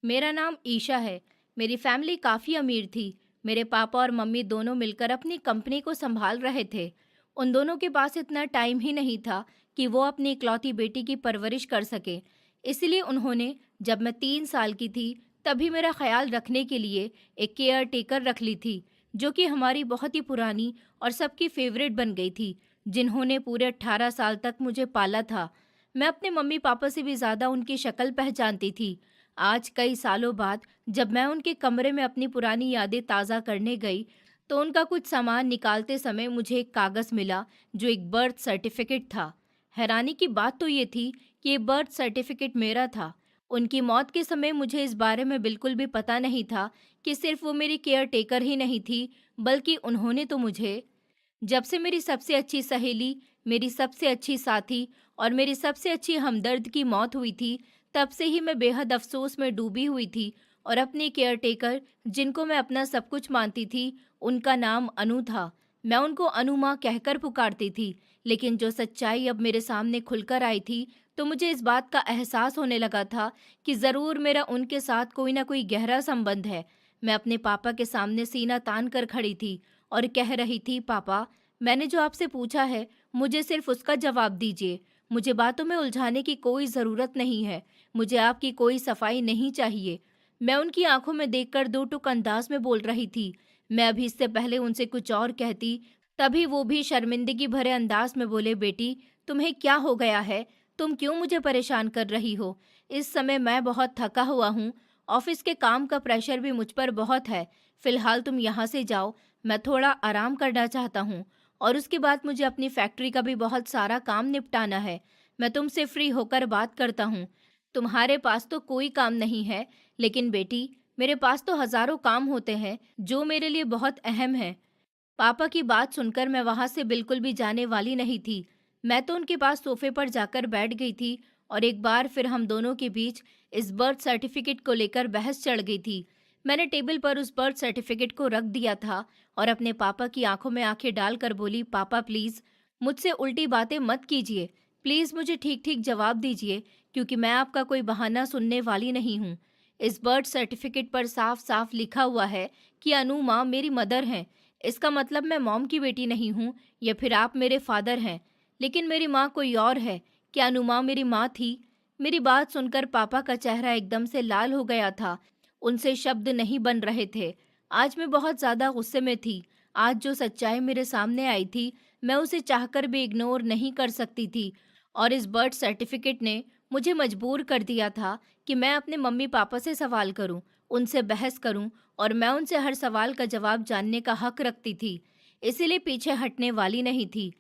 मेरा नाम ईशा है। मेरी फैमिली काफ़ी अमीर थी। मेरे पापा और मम्मी दोनों मिलकर अपनी कंपनी को संभाल रहे थे। उन दोनों के पास इतना टाइम ही नहीं था कि वो अपनी इकलौती बेटी की परवरिश कर सके। इसलिए उन्होंने जब मैं 3 साल की थी तभी मेरा ख्याल रखने के लिए एक केयर टेकर रख ली थी, जो कि हमारी बहुत ही पुरानी और सबकी फेवरेट बन गई थी, जिन्होंने पूरे 18 साल तक मुझे पाला था। मैं अपने मम्मी पापा से भी ज़्यादा उनकी शक्ल पहचानती थी। आज कई सालों बाद जब मैं उनके कमरे में अपनी पुरानी यादें ताज़ा करने गई, तो उनका कुछ सामान निकालते समय मुझे एक कागज़ मिला जो एक बर्थ सर्टिफिकेट था। हैरानी की बात तो ये थी कि ये बर्थ सर्टिफिकेट मेरा था। उनकी मौत के समय मुझे इस बारे में बिल्कुल भी पता नहीं था कि सिर्फ वो मेरी केयर टेकर ही नहीं थी, बल्कि उन्होंने तो मुझे, जब से मेरी सबसे अच्छी सहेली, मेरी सबसे अच्छी साथी और मेरी सबसे अच्छी हमदर्द की मौत हुई थी, तब से ही मैं बेहद अफ़सोस में डूबी हुई थी और अपनी केयरटेकर, जिनको मैं अपना सब कुछ मानती थी, उनका नाम अनु था। मैं उनको अनु माँ कहकर पुकारती थी, लेकिन जो सच्चाई अब मेरे सामने खुलकर आई थी, तो मुझे इस बात का एहसास होने लगा था कि ज़रूर मेरा उनके साथ कोई ना कोई गहरा संबंध है। मैं अपने पापा के सामने सीना तान कर खड़ी थी और कह रही थी, पापा, मैंने जो आपसे पूछा है, मुझे सिर्फ उसका जवाब दीजिए। मुझे बातों में उलझाने की कोई ज़रूरत नहीं है। मुझे आपकी कोई सफाई नहीं चाहिए। मैं उनकी आंखों में देखकर दो टूक अंदाज में बोल रही थी। मैं अभी इससे पहले उनसे कुछ और कहती, तभी वो भी शर्मिंदगी भरे अंदाज में बोले, बेटी, तुम्हें क्या हो गया है? तुम क्यों मुझे परेशान कर रही हो? इस समय मैं बहुत थका हुआ हूँ। ऑफिस के काम का प्रेशर भी मुझ पर बहुत है। फिलहाल तुम यहाँ से जाओ। मैं थोड़ा आराम करना चाहता हूँ और उसके बाद मुझे अपनी फैक्ट्री का भी बहुत सारा काम निपटाना है। मैं तुमसे फ्री होकर बात करता हूँ। तुम्हारे पास तो कोई काम नहीं है, लेकिन बेटी, मेरे पास तो हजारों काम होते हैं जो मेरे लिए बहुत अहम है। पापा की बात सुनकर मैं वहां से बिल्कुल भी जाने वाली नहीं थी। मैं तो उनके पास सोफे पर जाकर बैठ गई थी और एक बार फिर हम दोनों के बीच इस बर्थ सर्टिफिकेट को लेकर बहस चढ़ गई थी। मैंने टेबल पर उस बर्थ सर्टिफिकेट को रख दिया था और अपने पापा की आंखों में आंखें डालकर बोली, पापा प्लीज, मुझसे उल्टी बातें मत कीजिए। प्लीज मुझे ठीक ठीक जवाब दीजिए, क्योंकि मैं आपका कोई बहाना सुनने वाली नहीं हूँ। इस बर्थ सर्टिफिकेट पर साफ साफ लिखा हुआ है कि अनु माँ मेरी मदर हैं। इसका मतलब मैं मॉम की बेटी नहीं हूँ, या फिर आप मेरे फादर हैं। लेकिन मेरी माँ कोई और है। क्या अनु माँ मेरी माँ थी? मेरी बात सुनकर पापा का चेहरा एकदम से लाल हो गया था। उनसे शब्द नहीं बन रहे थे। आज मैं बहुत ज्यादा गुस्से में थी। आज जो सच्चाई मेरे सामने आई थी, मैं उसे चाहकर भी इग्नोर नहीं कर सकती थी। और इस बर्थ सर्टिफिकेट ने मुझे मजबूर कर दिया था कि मैं अपने मम्मी पापा से सवाल करूं, उनसे बहस करूं, और मैं उनसे हर सवाल का जवाब जानने का हक रखती थी। इसीलिए पीछे हटने वाली नहीं थी।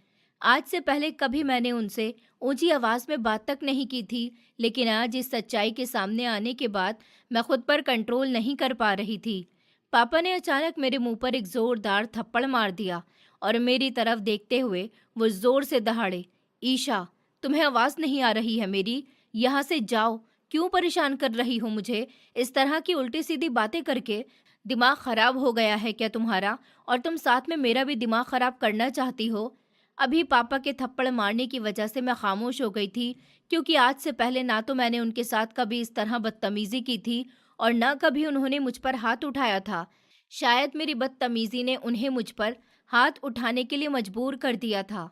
आज से पहले कभी मैंने उनसे ऊंची आवाज में बात तक नहीं की थी, लेकिन आज इस सच्चाई के सामने आने के बाद मैं खुद पर कंट्रोल नहीं कर पा रही थी। पापा ने अचानक मेरे मुंह पर एक जोरदार थप्पड़ मार दिया और मेरी तरफ देखते हुए वो जोर से दहाड़े, ईशा, तुम्हें आवाज नहीं आ रही है मेरी? यहाँ से जाओ। क्यों परेशान कर रही हो मुझे इस तरह की उल्टी सीधी बातें करके? दिमाग खराब हो गया है क्या तुम्हारा? और तुम साथ में मेरा भी दिमाग खराब करना चाहती हो? अभी पापा के थप्पड़ मारने की वजह से मैं खामोश हो गई थी, क्योंकि आज से पहले ना तो मैंने उनके साथ कभी इस तरह बदतमीजी की थी और न कभी उन्होंने मुझ पर हाथ उठाया था। शायद मेरी बदतमीजी ने उन्हें मुझ पर हाथ उठाने के लिए मजबूर कर दिया था।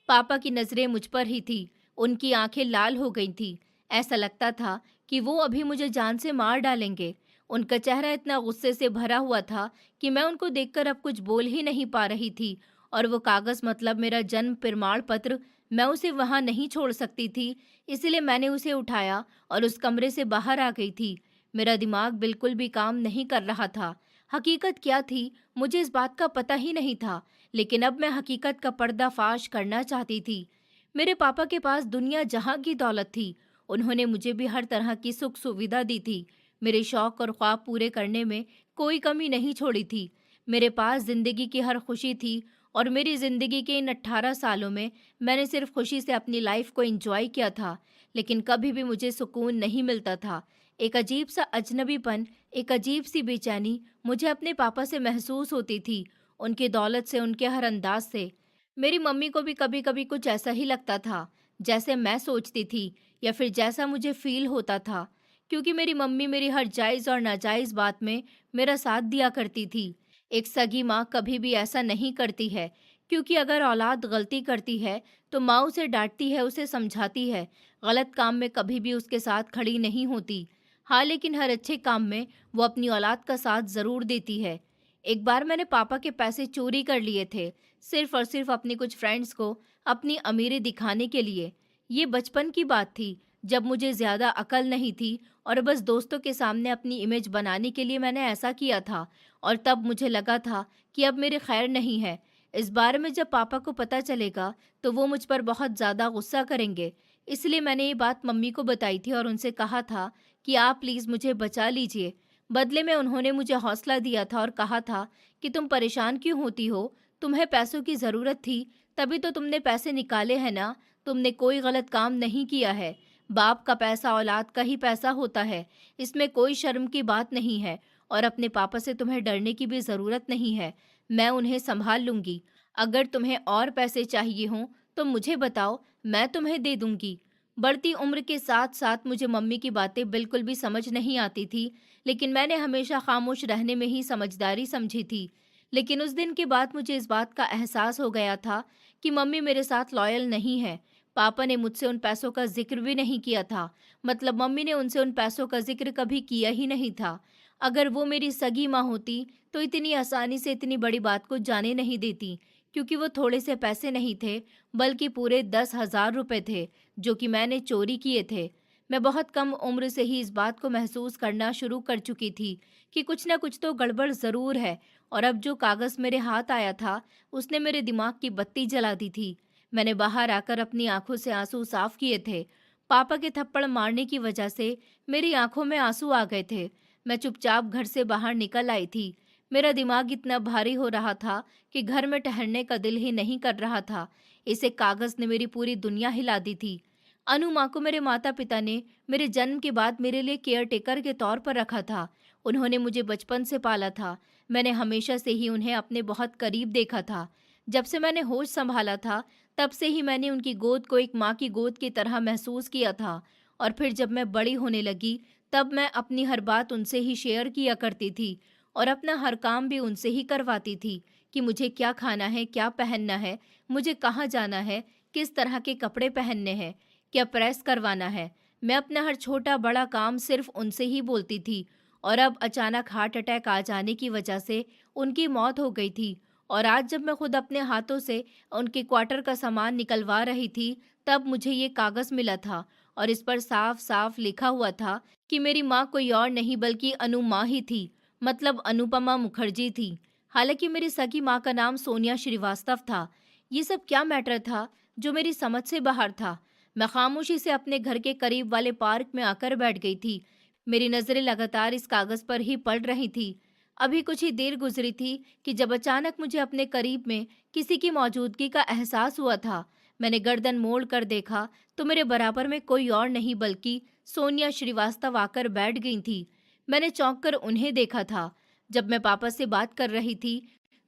पापा की नज़रें मुझ पर ही थी। उनकी आंखें लाल हो गई थी। ऐसा लगता था कि वो अभी मुझे जान से मार डालेंगे। उनका चेहरा इतना गुस्से से भरा हुआ था कि मैं उनको देखकर अब कुछ बोल ही नहीं पा रही थी। और वो कागज़, मतलब मेरा जन्म प्रमाण पत्र, मैं उसे वहाँ नहीं छोड़ सकती थी। इसलिए मैंने उसे उठाया और उस कमरे से बाहर आ गई थी। मेरा दिमाग बिल्कुल भी काम नहीं कर रहा था। हकीकत क्या थी, मुझे इस बात का पता ही नहीं था, लेकिन अब मैं हकीकत का पर्दाफाश करना चाहती थी। मेरे पापा के पास दुनिया जहाँ की दौलत थी। उन्होंने मुझे भी हर तरह की सुख सुविधा दी थी। मेरे शौक और ख्वाब पूरे करने में कोई कमी नहीं छोड़ी थी। मेरे पास जिंदगी की हर खुशी थी और मेरी जिंदगी के इन 18 सालों में मैंने सिर्फ खुशी से अपनी लाइफ को एंजॉय किया था। लेकिन कभी भी मुझे सुकून नहीं मिलता था। एक अजीब सा अजनबीपन, एक अजीब सी बेचैनी मुझे अपने पापा से महसूस होती थी। उनकी दौलत से, उनके हर अंदाज से। मेरी मम्मी को भी कभी कभी कुछ ऐसा ही लगता था जैसे मैं सोचती थी, या फिर जैसा मुझे फील होता था, क्योंकि मेरी मम्मी मेरी हर जायज़ और नाजायज़ बात में मेरा साथ दिया करती थी। एक सगी माँ कभी भी ऐसा नहीं करती है, क्योंकि अगर औलाद गलती करती है तो माँ उसे डांटती है, उसे समझाती है, गलत काम में कभी भी उसके साथ खड़ी नहीं होती। हाँ, लेकिन हर अच्छे काम में वो अपनी औलाद का साथ ज़रूर देती है। एक बार मैंने पापा के पैसे चोरी कर लिए थे, सिर्फ और सिर्फ अपनी कुछ फ्रेंड्स को अपनी अमीरी दिखाने के लिए। ये बचपन की बात थी, जब मुझे ज़्यादा अकल नहीं थी और बस दोस्तों के सामने अपनी इमेज बनाने के लिए मैंने ऐसा किया था। और तब मुझे लगा था कि अब मेरी खैर नहीं है। इस बारे में जब पापा को पता चलेगा तो वो मुझ पर बहुत ज़्यादा गुस्सा करेंगे। इसलिए मैंने ये बात मम्मी को बताई थी और उनसे कहा था कि आप प्लीज़ मुझे बचा लीजिए। बदले में उन्होंने मुझे हौसला दिया था और कहा था कि तुम परेशान क्यों होती हो? तुम्हें पैसों की ज़रूरत थी, तभी तो तुमने पैसे निकाले हैं ना। तुमने कोई गलत काम नहीं किया है। बाप का पैसा औलाद का ही पैसा होता है, इसमें कोई शर्म की बात नहीं है। और अपने पापा से तुम्हें डरने की भी ज़रूरत नहीं है। मैं उन्हें संभाल लूँगी। अगर तुम्हें और पैसे चाहिए हों तो मुझे बताओ, मैं तुम्हें दे दूँगी। बढ़ती उम्र के साथ-साथ मुझे मम्मी की बातें बिल्कुल भी समझ नहीं आती थी, लेकिन मैंने हमेशा खामोश रहने में ही समझदारी समझी थी। लेकिन उस दिन के बाद मुझे इस बात का एहसास हो गया था कि मम्मी मेरे साथ लॉयल नहीं है। पापा ने मुझसे उन पैसों का ज़िक्र भी नहीं किया था। मतलब मम्मी ने उनसे उन पैसों का ज़िक्र कभी किया ही नहीं था। अगर वो मेरी सगी माँ होती तो इतनी आसानी से इतनी बड़ी बात को जाने नहीं देती, क्योंकि वो थोड़े से पैसे नहीं थे, बल्कि पूरे 10,000 रुपए थे, जो कि मैंने चोरी किए थे। मैं बहुत कम उम्र से ही इस बात को महसूस करना शुरू कर चुकी थी कि कुछ ना कुछ तो गड़बड़ ज़रूर है। और अब जो कागज़ मेरे हाथ आया था, उसने मेरे दिमाग की बत्ती जला दी थी। मैंने बाहर आकर अपनी आंखों से आंसू साफ किए थे। पापा के थप्पड़ मारने की वजह से मेरी आंखों में आंसू आ गए थे। मैं चुपचाप घर से बाहर निकल आई थी। मेरा दिमाग इतना भारी हो रहा था कि घर में ठहरने का दिल ही नहीं कर रहा था। इसे कागज़ ने मेरी पूरी दुनिया हिला दी थी। अनु माँ को मेरे माता-पिता ने मेरे जन्म के बाद मेरे लिए केयरटेकर के तौर पर रखा था। उन्होंने मुझे बचपन से पाला था। मैंने हमेशा से ही उन्हें अपने बहुत करीब देखा था। जब से मैंने होश संभाला था, तब से ही मैंने उनकी गोद को एक माँ की गोद की तरह महसूस किया था। और फिर जब मैं बड़ी होने लगी, तब मैं अपनी हर बात उनसे ही शेयर किया करती थी और अपना हर काम भी उनसे ही करवाती थी कि मुझे क्या खाना है, क्या पहनना है, मुझे कहाँ जाना है, किस तरह के कपड़े पहनने हैं, क्या प्रेस करवाना है। मैं अपना हर छोटा बड़ा काम सिर्फ उनसे ही बोलती थी। और अब अचानक हार्ट अटैक आ जाने की वजह से उनकी मौत हो गई थी। और आज जब मैं खुद अपने हाथों से उनके क्वार्टर का सामान निकलवा रही थी, तब मुझे ये कागज़ मिला था और इस पर साफ साफ लिखा हुआ था कि मेरी माँ कोई और नहीं बल्कि अनु माँ ही थी, मतलब अनुपमा मुखर्जी थी। हालांकि मेरी सगी माँ का नाम सोनिया श्रीवास्तव था। ये सब क्या मैटर था जो मेरी समझ से बाहर था। मैं खामोशी से अपने घर के करीब वाले पार्क में आकर बैठ गई थी। मेरी नज़रें लगातार इस कागज़ पर ही पड़ रही थी। अभी कुछ ही देर गुजरी थी कि जब अचानक मुझे अपने करीब में किसी की मौजूदगी का एहसास हुआ था। मैंने गर्दन मोड़ कर देखा तो मेरे बराबर में कोई और नहीं बल्कि सोनिया श्रीवास्तव आकर बैठ गई थी। मैंने चौंक कर उन्हें देखा था। जब मैं पापा से बात कर रही थी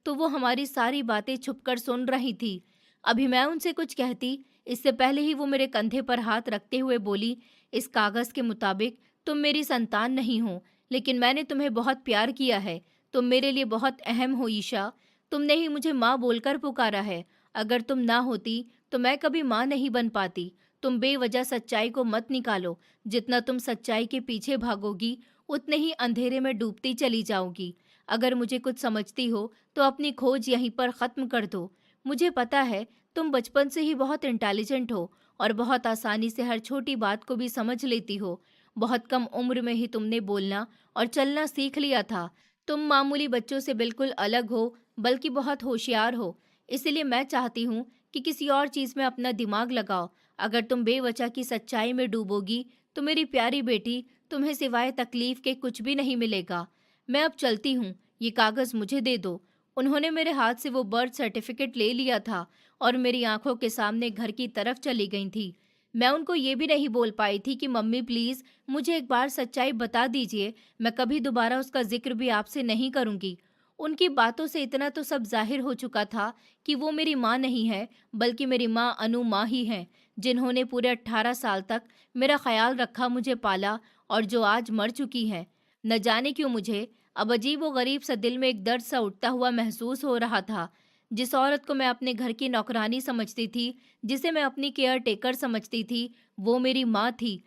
तो वो हमारी सारी बातें छुपकर सुन रही थी। अभी मैं उनसे कुछ कहती, इससे पहले ही वो मेरे कंधे पर हाथ रखते हुए बोली, इस कागज़ के मुताबिक तुम मेरी संतान नहीं हो, लेकिन मैंने तुम्हें बहुत प्यार किया है। तुम मेरे लिए बहुत अहम हो ईशा। तुमने ही मुझे माँ बोलकर पुकारा है। अगर तुम ना होती तो मैं कभी माँ नहीं बन पाती। तुम बेवजह सच्चाई को मत निकालो। जितना तुम सच्चाई के पीछे भागोगी, उतने ही अंधेरे में डूबती चली जाओगी। अगर मुझे कुछ समझती हो तो अपनी खोज यहीं पर ख़त्म कर दो। मुझे पता है तुम बचपन से ही बहुत इंटेलिजेंट हो और बहुत आसानी से हर छोटी बात को भी समझ लेती हो। बहुत कम उम्र में ही तुमने बोलना और चलना सीख लिया था। तुम मामूली बच्चों से बिल्कुल अलग हो, बल्कि बहुत होशियार हो। इसीलिए मैं चाहती हूँ कि किसी और चीज़ में अपना दिमाग लगाओ। अगर तुम बेवजह की सच्चाई में डूबोगी तो मेरी प्यारी बेटी, तुम्हें सिवाय तकलीफ के कुछ भी नहीं मिलेगा। मैं अब चलती हूँ, ये कागज़ मुझे दे दो। उन्होंने मेरे हाथ से वो बर्थ सर्टिफिकेट ले लिया था और मेरी आंखों के सामने घर की तरफ चली गई थी। मैं उनको ये भी नहीं बोल पाई थी कि मम्मी प्लीज़ मुझे एक बार सच्चाई बता दीजिए, मैं कभी दोबारा उसका जिक्र भी आपसे नहीं करूँगी। उनकी बातों से इतना तो सब जाहिर हो चुका था कि वो मेरी माँ नहीं है, बल्कि मेरी माँ अनु माँ ही हैं, जिन्होंने पूरे 18 साल तक मेरा ख्याल रखा, मुझे पाला और जो आज मर चुकी हैं। न जाने क्यों मुझे अब अजीब व गरीब सा दिल में एक दर्द सा उठता हुआ महसूस हो रहा था। जिस औरत को मैं अपने घर की नौकरानी समझती थी, जिसे मैं अपनी केयर टेकर समझती थी, वो मेरी माँ थी।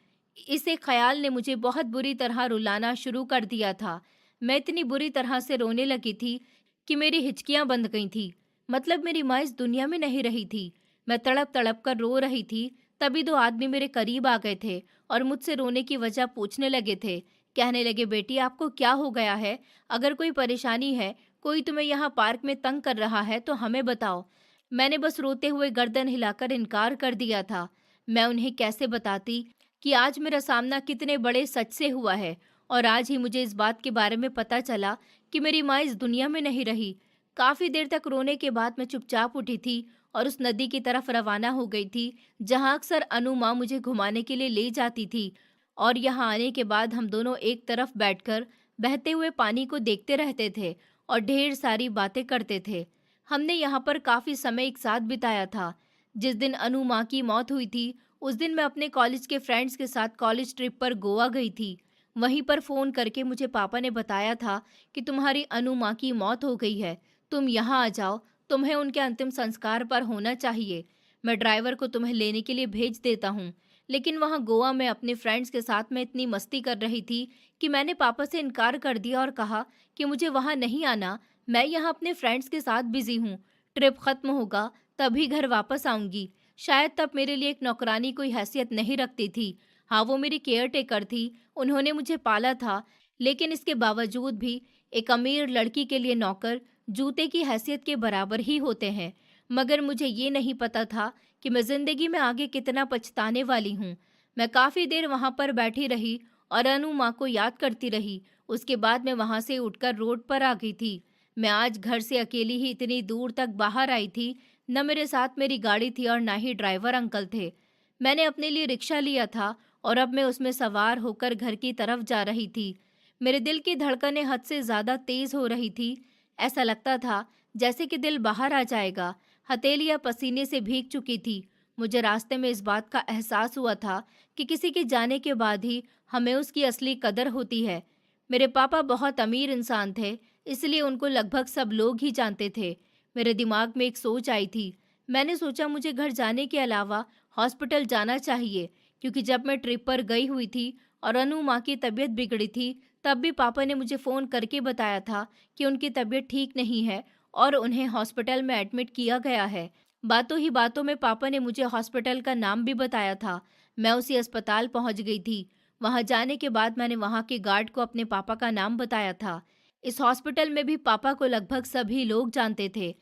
इस एक ख्याल ने मुझे बहुत बुरी तरह रुलाना शुरू कर दिया था। मैं इतनी बुरी तरह से रोने लगी थी कि मेरी हिचकियां बंद गई थी। मतलब मेरी माँ इस दुनिया में नहीं रही थी। मैं तड़प तड़प कर रो रही थी। तभी दो आदमी मेरे करीब आ गए थे और मुझसे रोने की वजह पूछने लगे थे। कहने लगे, बेटी आपको क्या हो गया है? अगर कोई परेशानी है, कोई तुम्हें यहाँ पार्क में तंग कर रहा है तो हमें बताओ। मैंने बस रोते हुए गर्दन हिलाकर इनकार कर दिया था। मैं उन्हें कैसे बताती कि आज मेरा सामना कितने बड़े सच से हुआ है और आज ही मुझे इस बात के बारे में पता चला कि मेरी माँ इस दुनिया में नहीं रही। काफी देर तक रोने के बाद मैं चुपचाप उठी थी और उस नदी की तरफ रवाना हो गई थी जहाँ अक्सर अनु माँ मुझे घुमाने के लिए ले जाती थी। और यहाँ आने के बाद हम दोनों एक तरफ बैठकर बहते हुए पानी को देखते रहते थे और ढेर सारी बातें करते थे। हमने यहाँ पर काफी समय एक साथ बिताया था। जिस दिन अनु माँ की मौत हुई थी उस दिन मैं अपने कॉलेज के फ्रेंड्स के साथ कॉलेज ट्रिप पर गोवा गई थी। वहीं पर फोन करके मुझे पापा ने बताया था कि तुम्हारी अनु माँ की मौत हो गई है, तुम यहाँ आ जाओ, तुम्हें उनके अंतिम संस्कार पर होना चाहिए। मैं ड्राइवर को तुम्हें लेने के लिए भेज देता हूँ। लेकिन वहाँ गोवा में अपने फ्रेंड्स के साथ मैं इतनी मस्ती कर रही थी कि मैंने पापा से इनकार कर दिया और कहा कि मुझे वहाँ नहीं आना, मैं यहाँ अपने फ्रेंड्स के साथ बिजी हूँ। ट्रिप खत्म होगा तभी घर वापस आऊंगी। शायद तब मेरे लिए एक नौकरानी कोई हैसियत नहीं रखती थी। हाँ, वो मेरी केयर टेकर थी, उन्होंने मुझे पाला था। लेकिन इसके बावजूद भी एक अमीर लड़की के लिए नौकर जूते की हैसियत के बराबर ही होते हैं। मगर मुझे ये नहीं पता था कि मैं जिंदगी में आगे कितना पछताने वाली हूँ। मैं काफी देर वहां पर बैठी रही और अनु माँ को याद करती रही। उसके बाद मैं वहां से उठकर रोड पर आ गई थी। मैं आज घर से अकेली ही इतनी दूर तक बाहर आई थी। न मेरे साथ मेरी गाड़ी थी और ना ही ड्राइवर अंकल थे। मैंने अपने लिए रिक्शा लिया था और अब मैं उसमें सवार होकर घर की तरफ जा रही थी। मेरे दिल की धड़कनें हद से ज्यादा तेज हो रही थी। ऐसा लगता था जैसे कि दिल बाहर आ जाएगा। हथेलियां पसीने से भीग चुकी थी। मुझे रास्ते में इस बात का एहसास हुआ था कि किसी के जाने के बाद ही हमें उसकी असली कदर होती है। मेरे पापा बहुत अमीर इंसान थे, इसलिए उनको लगभग सब लोग ही जानते थे। मेरे दिमाग में एक सोच आई थी। मैंने सोचा मुझे घर जाने के अलावा हॉस्पिटल जाना चाहिए, क्योंकि जब मैं ट्रिप पर गई हुई थी और अनु माँ की तबीयत बिगड़ी थी, तब भी पापा ने मुझे फ़ोन करके बताया था कि उनकी तबीयत ठीक नहीं है और उन्हें हॉस्पिटल में एडमिट किया गया है। बातों ही बातों में पापा ने मुझे हॉस्पिटल का नाम भी बताया था। मैं उसी अस्पताल पहुंच गई थी। वहां जाने के बाद मैंने वहां के गार्ड को अपने पापा का नाम बताया था। इस हॉस्पिटल में भी पापा को लगभग सभी लोग जानते थे।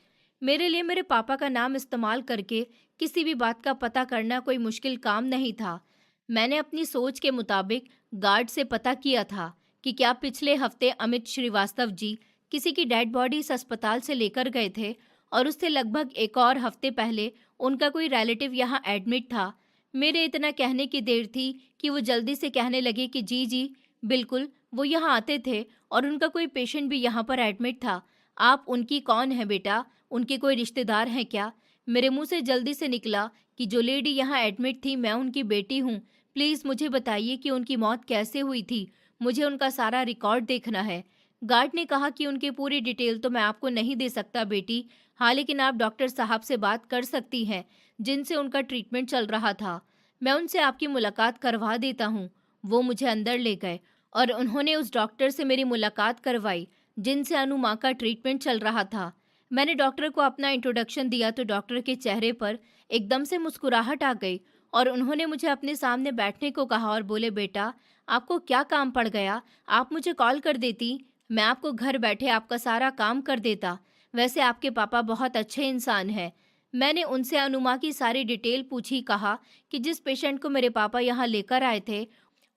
मेरे लिए मेरे पापा का नाम इस्तेमाल करके किसी भी बात का पता करना कोई मुश्किल काम नहीं था। मैंने अपनी सोच के मुताबिक गार्ड से पता किया था कि क्या पिछले हफ्ते अमित श्रीवास्तव जी किसी की डेड बॉडी इस अस्पताल से लेकर गए थे और उससे लगभग एक और हफ्ते पहले उनका कोई रिलेटिव यहाँ एडमिट था। मेरे इतना कहने की देर थी कि वो जल्दी से कहने लगे कि जी जी बिल्कुल, वो यहाँ आते थे और उनका कोई पेशेंट भी यहाँ पर एडमिट था। आप उनकी कौन है बेटा? उनके कोई रिश्तेदार हैं क्या? मेरे मुंह से जल्दी से निकला कि जो लेडी यहाँ एडमिट थी मैं उनकी बेटी हूँ। प्लीज़ मुझे बताइए कि उनकी मौत कैसे हुई थी। मुझे उनका सारा रिकॉर्ड देखना है। गार्ड ने कहा कि उनकी पूरी डिटेल तो मैं आपको नहीं दे सकता बेटी। हाँ, लेकिन आप डॉक्टर साहब से बात कर सकती हैं जिनसे उनका ट्रीटमेंट चल रहा था। मैं उनसे आपकी मुलाकात करवा देता हूँ। वो मुझे अंदर ले गए और उन्होंने उस डॉक्टर से मेरी मुलाकात करवाई जिनसे अनु माँ का ट्रीटमेंट चल रहा था। मैंने डॉक्टर को अपना इंट्रोडक्शन दिया तो डॉक्टर के चेहरे पर एकदम से मुस्कुराहट आ गई और उन्होंने मुझे अपने सामने बैठने को कहा और बोले, बेटा आपको क्या काम पड़ गया? आप मुझे कॉल कर देती, मैं आपको घर बैठे आपका सारा काम कर देता। वैसे आपके पापा बहुत अच्छे इंसान हैं। मैंने उनसे अनुमा की सारी डिटेल पूछी। कहा कि जिस पेशेंट को मेरे पापा यहाँ लेकर आए थे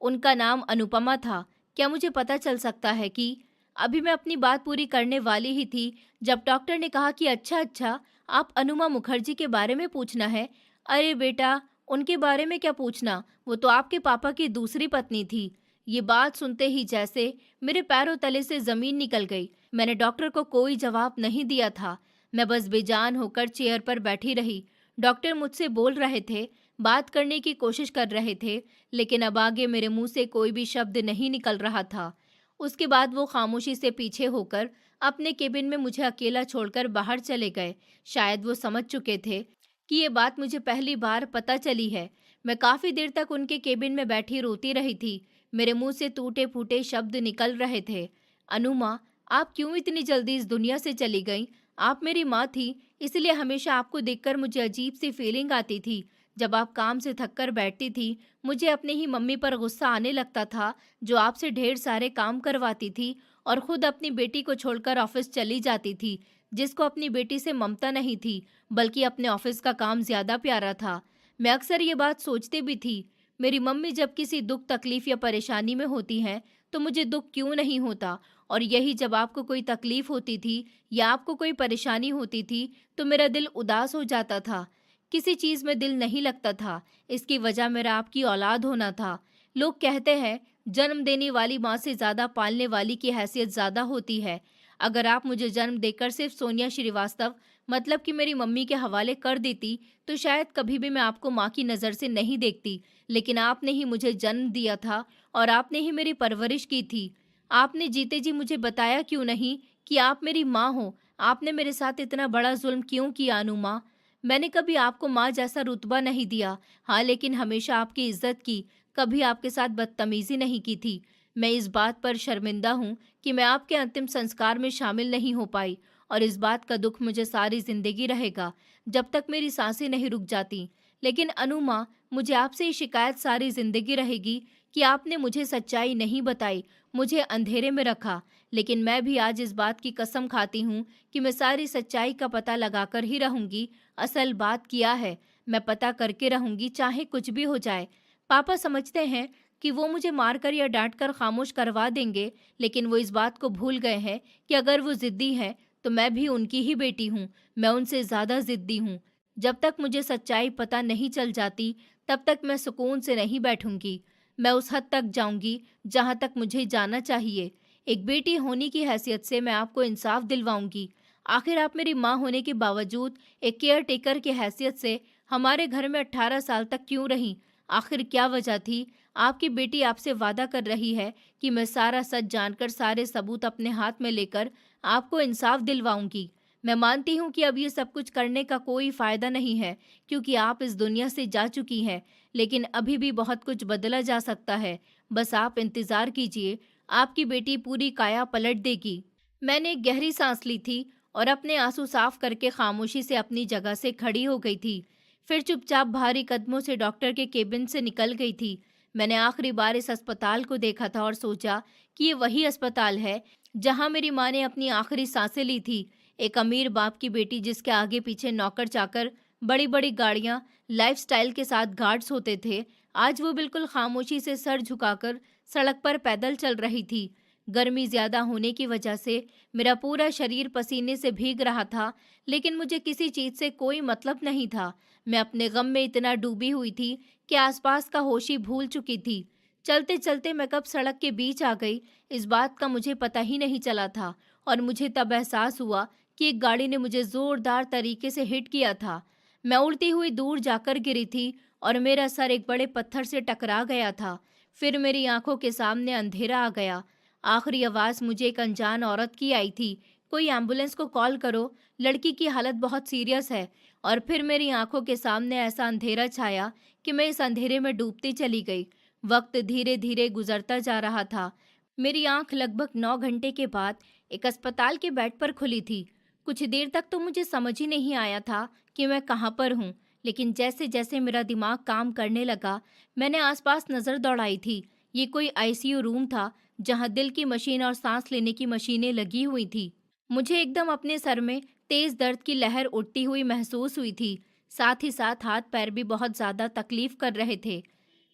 उनका नाम अनुपमा था। क्या मुझे पता चल सकता है कि? अभी मैं अपनी बात पूरी करने वाली ही थी जब डॉक्टर ने कहा कि अच्छा अच्छा, आप अनुमा मुखर्जी के बारे में पूछना है। अरे बेटा, उनके बारे में क्या पूछना, वो तो आपके पापा की दूसरी पत्नी थी। ये बात सुनते ही जैसे मेरे पैरों तले से जमीन निकल गई। मैंने डॉक्टर को कोई जवाब नहीं दिया था। मैं बस बेजान होकर चेयर पर बैठी रही। डॉक्टर मुझसे बोल रहे थे, बात करने की कोशिश कर रहे थे, लेकिन अब आगे मेरे मुंह से कोई भी शब्द नहीं निकल रहा था। उसके बाद वो खामोशी से पीछे होकर अपने केबिन में मुझे अकेला छोड़कर बाहर चले गए। शायद वो समझ चुके थे कि ये बात मुझे पहली बार पता चली है। मैं काफ़ी देर तक उनके केबिन में बैठी रोती रही थी। मेरे मुंह से टूटे-फूटे शब्द निकल रहे थे। "अनु माँ, आप क्यों इतनी जल्दी इस दुनिया से चली गईं? आप मेरी माँ थीं, इसलिए हमेशा आपको देखकर मुझे अजीब-सी फीलिंग आती थी। जब आप काम से थक कर बैठती थीं, मुझे अपनी ही मम्मी पर गुस्सा आने लगता था, जो आपसे ढेर सारे काम करवाती थी और खुद अपनी बेटी को छोड़कर ऑफिस चली जाती थी, जिसको अपनी बेटी से ममता नहीं थी, बल्कि अपने ऑफिस का काम ज़्यादा प्यारा था। मैं अक्सर ये बात सोचती भी थी, मेरी मम्मी जब किसी दुख तकलीफ या परेशानी में होती हैं, तो मुझे दुख क्यों नहीं होता, और यही जब आपको कोई तकलीफ होती थी या आपको कोई परेशानी होती थी, तो मेरा दिल उदास हो जाता था। किसी चीज़ में दिल नहीं लगता था। इसकी वजह मेरा आपकी औलाद होना था। लोग कहते हैं, जन्म देने वाली माँ से ज़्यादा पालने वाली की हैसियत ज़्यादा होती है। अगर आप मुझे जन्म देकर सिर्फ सोनिया श्रीवास्तव, मतलब कि मेरी मम्मी के हवाले कर देती, तो शायद कभी भी मैं आपको माँ की नज़र से नहीं देखती। लेकिन आपने ही मुझे जन्म दिया था और आपने ही मेरी परवरिश की थी। आपने जीते जी मुझे बताया क्यों नहीं कि आप मेरी माँ हो? आपने मेरे साथ इतना बड़ा जुल्म क्यों किया अनु माँ? मैंने कभी आपको माँ जैसा रुतबा नहीं दिया। हाँ, लेकिन हमेशा आपकी इज्जत की, कभी आपके साथ बदतमीजी नहीं की थी। मैं इस बात पर शर्मिंदा हूँ कि मैं आपके अंतिम संस्कार में शामिल नहीं हो पाई, और इस बात का दुख मुझे सारी जिंदगी रहेगा, जब तक मेरी सांसें नहीं रुक जाती। लेकिन अनु माँ, मुझे आपसे ये शिकायत सारी जिंदगी रहेगी कि आपने मुझे सच्चाई नहीं बताई, मुझे अंधेरे में रखा। लेकिन मैं भी आज इस बात की कसम खाती हूँ कि मैं सारी सच्चाई का पता लगाकर ही रहूंगी। असल बात क्या है, मैं पता करके रहूंगी, चाहे कुछ भी हो जाए। पापा समझते हैं कि वो मुझे मारकर या डांटकर खामोश करवा देंगे, लेकिन वो इस बात को भूल गए हैं कि अगर वो जिद्दी हैं, तो मैं भी उनकी ही बेटी हूँ। मैं उनसे ज़्यादा जिद्दी हूँ। जब तक मुझे सच्चाई पता नहीं चल जाती, तब तक मैं सुकून से नहीं बैठूंगी। मैं उस हद तक जाऊंगी जहाँ तक मुझे जाना चाहिए। एक बेटी होने की हैसियत से मैं आपको इंसाफ दिलवाऊंगी। आखिर आप मेरी माँ होने के बावजूद एक केयर टेकर की हैसियत से हमारे घर में 18 साल तक क्यों रहीं? आखिर क्या वजह थी? आपकी बेटी आपसे वादा कर रही है कि मैं सारा सच जानकर सारे सबूत अपने हाथ में लेकर आपको इंसाफ दिलवाऊंगी। मैं मानती हूँ कि अब ये सब कुछ करने का कोई फायदा नहीं है, क्योंकि आप इस दुनिया से जा चुकी हैं, लेकिन अभी भी बहुत कुछ बदला जा सकता है। बस आप इंतजार कीजिए, आपकी बेटी पूरी काया पलट देगी। मैंने एक गहरी सांस ली थी और अपने आंसू साफ करके खामोशी से अपनी जगह से खड़ी हो गई थी। फिर चुपचाप भारी कदमों से डॉक्टर के केबिन से निकल गई थी। मैंने आखिरी बार इस अस्पताल को देखा था और सोचा कि ये वही अस्पताल है जहां मेरी माँ ने अपनी आखिरी सांसें ली थी। एक अमीर बाप की बेटी जिसके आगे पीछे नौकर चाकर, बड़ी बड़ी गाड़ियां, लाइफस्टाइल के साथ गार्ड्स होते थे, आज वो बिल्कुल खामोशी से सर झुकाकर सड़क पर पैदल चल रही थी। गर्मी ज्यादा होने की वजह से मेरा पूरा शरीर पसीने से भीग रहा था, लेकिन मुझे किसी चीज से कोई मतलब नहीं था। मैं अपने गम में इतना डूबी हुई थी कि आसपास का होश ही भूल चुकी थी। चलते चलते मैं कब सड़क के बीच आ गई, इस बात का मुझे पता ही नहीं चला था, और मुझे तब एहसास हुआ कि एक गाड़ी ने मुझे जोरदार तरीके से हिट किया था। मैं उड़ती हुई दूर जाकर गिरी थी और मेरा सर एक बड़े पत्थर से टकरा गया था। फिर मेरी आंखों के सामने अंधेरा आ गया। आखिरी आवाज़ मुझे एक अनजान औरत की आई थी, कोई एम्बुलेंस को कॉल करो, लड़की की हालत बहुत सीरियस है। और फिर मेरी आंखों के सामने ऐसा अंधेरा छाया कि मैं इस अंधेरे में डूबती चली गई। वक्त धीरे धीरे गुजरता जा रहा था। मेरी आंख लगभग 9 घंटे के बाद एक अस्पताल के बेड पर खुली थी। कुछ देर तक तो मुझे समझ ही नहीं आया था कि मैं कहाँ पर हूँ, लेकिन जैसे जैसे मेरा दिमाग काम करने लगा, मैंने आसपास नज़र दौड़ाई थी। ये कोई आईसीयू रूम था, जहाँ दिल की मशीन और सांस लेने की मशीनें लगी हुई थी। मुझे एकदम अपने सर में तेज दर्द की लहर उठती हुई महसूस हुई थी। साथ ही साथ हाथ पैर भी बहुत ज़्यादा तकलीफ कर रहे थे।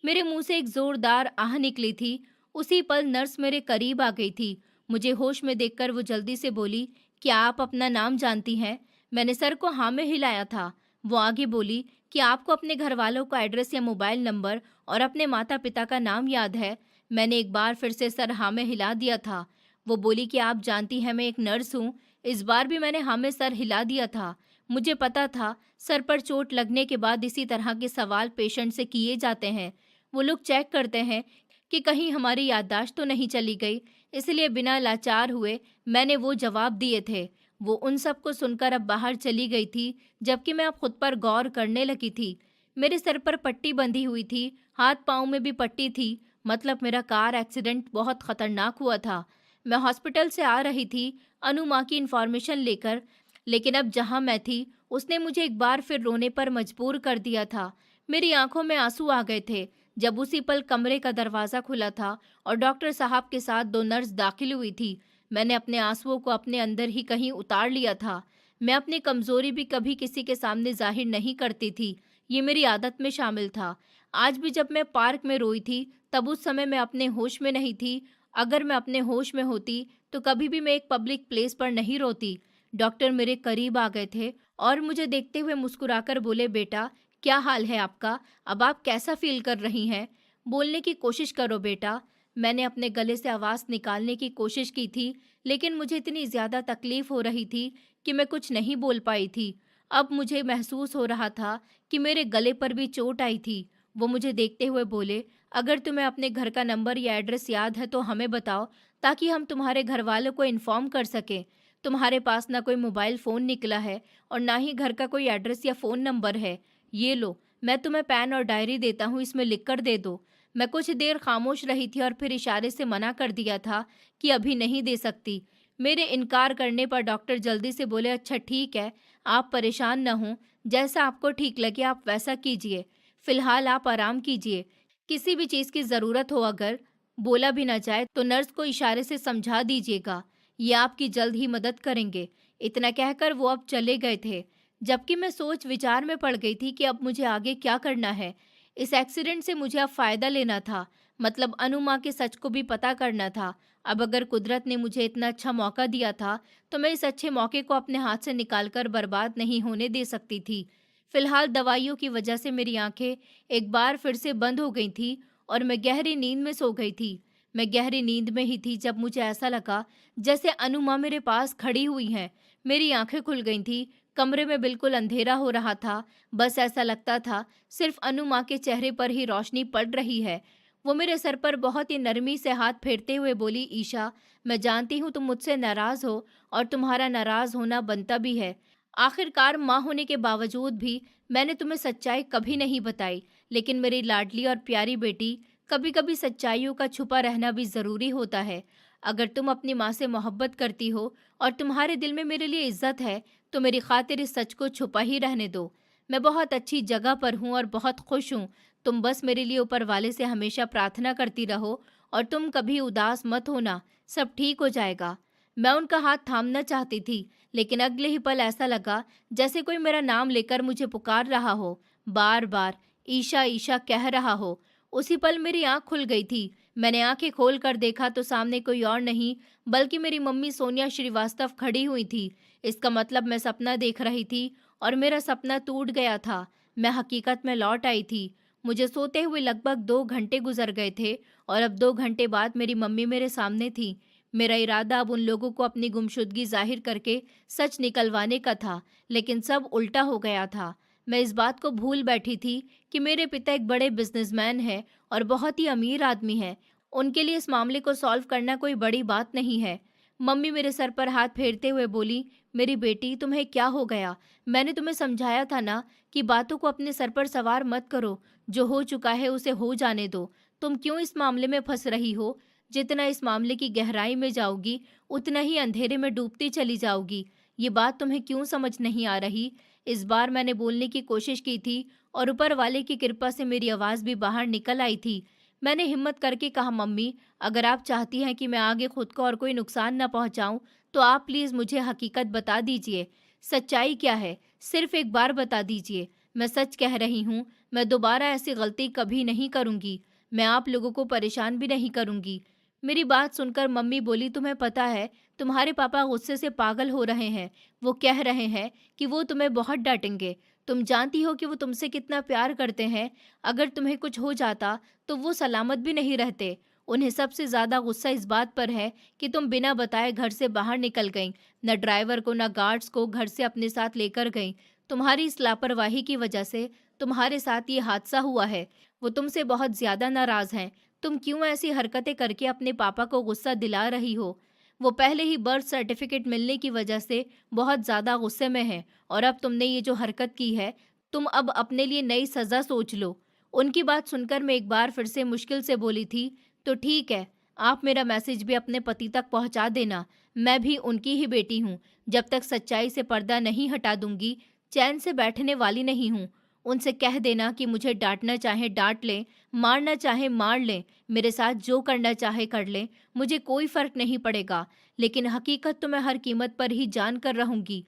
मेरे मुंह से एक जोरदार आह निकली थी। उसी पल नर्स मेरे करीब आ गई थी। मुझे होश में देखकर वो जल्दी से बोली, क्या आप अपना नाम जानती हैं? मैंने सर को हाँ में हिलाया था। वो आगे बोली कि आपको अपने घर वालों का एड्रेस या मोबाइल नंबर और अपने माता पिता का नाम याद है? मैंने एक बार फिर से सर हाँ में हिला दिया था। वो बोली कि आप जानती हैं मैं एक नर्स हूँ। इस बार भी मैंने हाँ में सर हिला दिया था। मुझे पता था सर पर चोट लगने के बाद इसी तरह के सवाल पेशेंट से किए जाते हैं। वो लोग चेक करते हैं कि कहीं हमारी याददाश्त तो नहीं चली गई, इसलिए बिना लाचार हुए मैंने वो जवाब दिए थे। वो उन सब को सुनकर अब बाहर चली गई थी, जबकि मैं अब खुद पर गौर करने लगी थी। मेरे सर पर पट्टी बंधी हुई थी, हाथ पाँव में भी पट्टी थी, मतलब मेरा कार एक्सीडेंट बहुत खतरनाक हुआ था। मैं हॉस्पिटल से आ रही थी अनु माँ की इन्फॉर्मेशन लेकर, लेकिन अब जहाँ मैं थी उसने मुझे एक बार फिर रोने पर मजबूर कर दिया था। मेरी आंखों में आंसू आ गए थे जब उसी पल कमरे का दरवाज़ा खुला था और डॉक्टर साहब के साथ 2 नर्स दाखिल हुई थी। मैंने अपने आंसुओं को अपने अंदर ही कहीं उतार लिया था। मैं अपनी कमज़ोरी भी कभी किसी के सामने ज़ाहिर नहीं करती थी, ये मेरी आदत में शामिल था। आज भी जब मैं पार्क में रोई थी, तब उस समय मैं अपने होश में नहीं थी। अगर मैं अपने होश में होती, तो कभी भी मैं एक पब्लिक प्लेस पर नहीं रोती। डॉक्टर मेरे करीब आ गए थे और मुझे देखते हुए मुस्कुराकर बोले, बेटा, क्या हाल है आपका? अब आप कैसा फ़ील कर रही हैं? बोलने की कोशिश करो बेटा। मैंने अपने गले से आवाज़ निकालने की कोशिश की थी, लेकिन मुझे इतनी ज़्यादा तकलीफ़ हो रही थी कि मैं कुछ नहीं बोल पाई थी। अब मुझे महसूस हो रहा था कि मेरे गले पर भी चोट आई थी। वो मुझे देखते हुए बोले, अगर तुम्हें अपने घर का नंबर या एड्रेस याद है तो हमें बताओ, ताकि हम तुम्हारे घरवालों को इन्फॉर्म कर सकें। तुम्हारे पास ना कोई मोबाइल फ़ोन निकला है और ना ही घर का कोई एड्रेस या फ़ोन नंबर है। ये लो, मैं तुम्हें पेन और डायरी देता हूँ, इसमें लिख कर दे दो। मैं कुछ देर खामोश रही थी और फिर इशारे से मना कर दिया था कि अभी नहीं दे सकती। मेरे इनकार करने पर डॉक्टर जल्दी से बोले, अच्छा ठीक है, आप परेशान न हों, जैसा आपको ठीक लगे आप वैसा कीजिए। फिलहाल आप आराम कीजिए। किसी भी चीज़ की ज़रूरत हो, अगर बोला भी ना जाए तो नर्स को इशारे से समझा दीजिएगा, ये आपकी जल्द ही मदद करेंगे। इतना कहकर वो अब चले गए थे, जबकि मैं सोच विचार में पड़ गई थी कि अब मुझे आगे क्या करना है। इस एक्सीडेंट से मुझे अब फ़ायदा लेना था, मतलब अनु माँ के सच को भी पता करना था। अब अगर कुदरत ने मुझे इतना अच्छा मौका दिया था, तो मैं इस अच्छे मौके को अपने हाथ से निकाल कर बर्बाद नहीं होने दे सकती थी। फिलहाल दवाइयों की वजह से मेरी आंखें एक बार फिर से बंद हो गई थी और मैं गहरी नींद में सो गई थी। मैं गहरी नींद में ही थी जब मुझे ऐसा लगा जैसे अनु माँ मेरे पास खड़ी हुई हैं। मेरी आंखें खुल गई थी। कमरे में बिल्कुल अंधेरा हो रहा था। बस ऐसा लगता था सिर्फ अनु माँ के चेहरे पर ही रोशनी पड़ रही है। वो मेरे सर पर बहुत ही नरमी से हाथ फेरते हुए बोली, ईशा, मैं जानती हूँ तुम मुझसे नाराज़ हो और तुम्हारा नाराज़ होना बनता भी है। आखिरकार माँ होने के बावजूद भी मैंने तुम्हें सच्चाई कभी नहीं बताई, लेकिन मेरी लाडली और प्यारी बेटी, कभी कभी सच्चाइयों का छुपा रहना भी ज़रूरी होता है। अगर तुम अपनी माँ से मोहब्बत करती हो और तुम्हारे दिल में मेरे लिए इज्जत है, तो मेरी खातिर इस सच को छुपा ही रहने दो। मैं बहुत अच्छी जगह पर हूँ और बहुत खुश हूँ। तुम बस मेरे लिए ऊपर वाले से हमेशा प्रार्थना करती रहो और तुम कभी उदास मत होना, सब ठीक हो जाएगा। मैं उनका हाथ थामना चाहती थी, लेकिन अगले ही पल ऐसा लगा जैसे कोई मेरा नाम लेकर मुझे पुकार रहा हो, बार बार ईशा ईशा कह रहा हो। उसी पल मेरी आंख खुल गई थी। मैंने आंखें खोल कर देखा तो सामने कोई और नहीं बल्कि मेरी मम्मी सोनिया श्रीवास्तव खड़ी हुई थी। इसका मतलब मैं सपना देख रही थी और मेरा सपना टूट गया था। मैं हकीकत में लौट आई थी। मुझे सोते हुए लगभग 2 घंटे गुजर गए थे और अब 2 घंटे बाद मेरी मम्मी मेरे सामने थी। मेरा इरादा अब उन लोगों को अपनी गुमशुदगी जाहिर करके सच निकलवाने का था, लेकिन सब उल्टा हो गया था। मैं इस बात को भूल बैठी थी कि मेरे पिता एक बड़े बिजनेसमैन हैं और बहुत ही अमीर आदमी हैं। उनके लिए इस मामले को सॉल्व करना कोई बड़ी बात नहीं है। मम्मी मेरे सर पर हाथ फेरते हुए बोली, मेरी बेटी, तुम्हें क्या हो गया? मैंने तुम्हें समझाया था ना कि बातों को अपने सर पर सवार मत करो। जो हो चुका है उसे हो जाने दो। तुम क्यों इस मामले में फंस रही हो? जितना इस मामले की गहराई में जाओगी, उतना ही अंधेरे में डूबती चली जाओगी। ये बात तुम्हें क्यों समझ नहीं आ रही? इस बार मैंने बोलने की कोशिश की थी और ऊपर वाले की कृपा से मेरी आवाज़ भी बाहर निकल आई थी। मैंने हिम्मत करके कहा, मम्मी, अगर आप चाहती हैं कि मैं आगे खुद को और कोई नुकसान न पहुंचाऊं, तो आप प्लीज़ मुझे हकीकत बता दीजिए। सच्चाई क्या है? सिर्फ एक बार बता दीजिए। मैं सच कह रही हूँ, मैं दोबारा ऐसी गलती कभी नहीं करूँगी। मैं आप लोगों को परेशान भी नहीं करूँगी। मेरी बात सुनकर मम्मी बोली, तुम्हें पता है, तुम्हारे पापा गुस्से से पागल हो रहे हैं। वो कह रहे हैं कि वो तुम्हें बहुत डांटेंगे। तुम जानती हो कि वो तुमसे कितना प्यार करते हैं। अगर तुम्हें कुछ हो जाता तो वो सलामत भी नहीं रहते। उन्हें सबसे ज़्यादा गुस्सा इस बात पर है कि तुम बिना बताए घर से बाहर निकल गईं, न ड्राइवर को न गार्ड्स को घर से अपने साथ लेकर गईं। तुम्हारी इस लापरवाही की वजह से तुम्हारे साथ ये हादसा हुआ है। वो तुमसे बहुत ज़्यादा नाराज़ हैं। तुम क्यों ऐसी हरकतें करके अपने पापा को गुस्सा दिला रही हो? वो पहले ही बर्थ सर्टिफिकेट मिलने की वजह से बहुत ज़्यादा गुस्से में हैं और अब तुमने ये जो हरकत की है, तुम अब अपने लिए नई सज़ा सोच लो। उनकी बात सुनकर मैं एक बार फिर से मुश्किल से बोली थी, तो ठीक है, आप मेरा मैसेज भी अपने पति तक पहुंचा देना। मैं भी उनकी ही बेटी हूँ। जब तक सच्चाई से पर्दा नहीं हटा दूंगी, चैन से बैठने वाली नहीं हूँ। उनसे कह देना कि मुझे डांटना चाहे डांट लें, मारना चाहे मार लें, मेरे साथ जो करना चाहे कर लें, मुझे कोई फर्क नहीं पड़ेगा। लेकिन हकीकत तो मैं हर कीमत पर ही जान कर रहूंगी।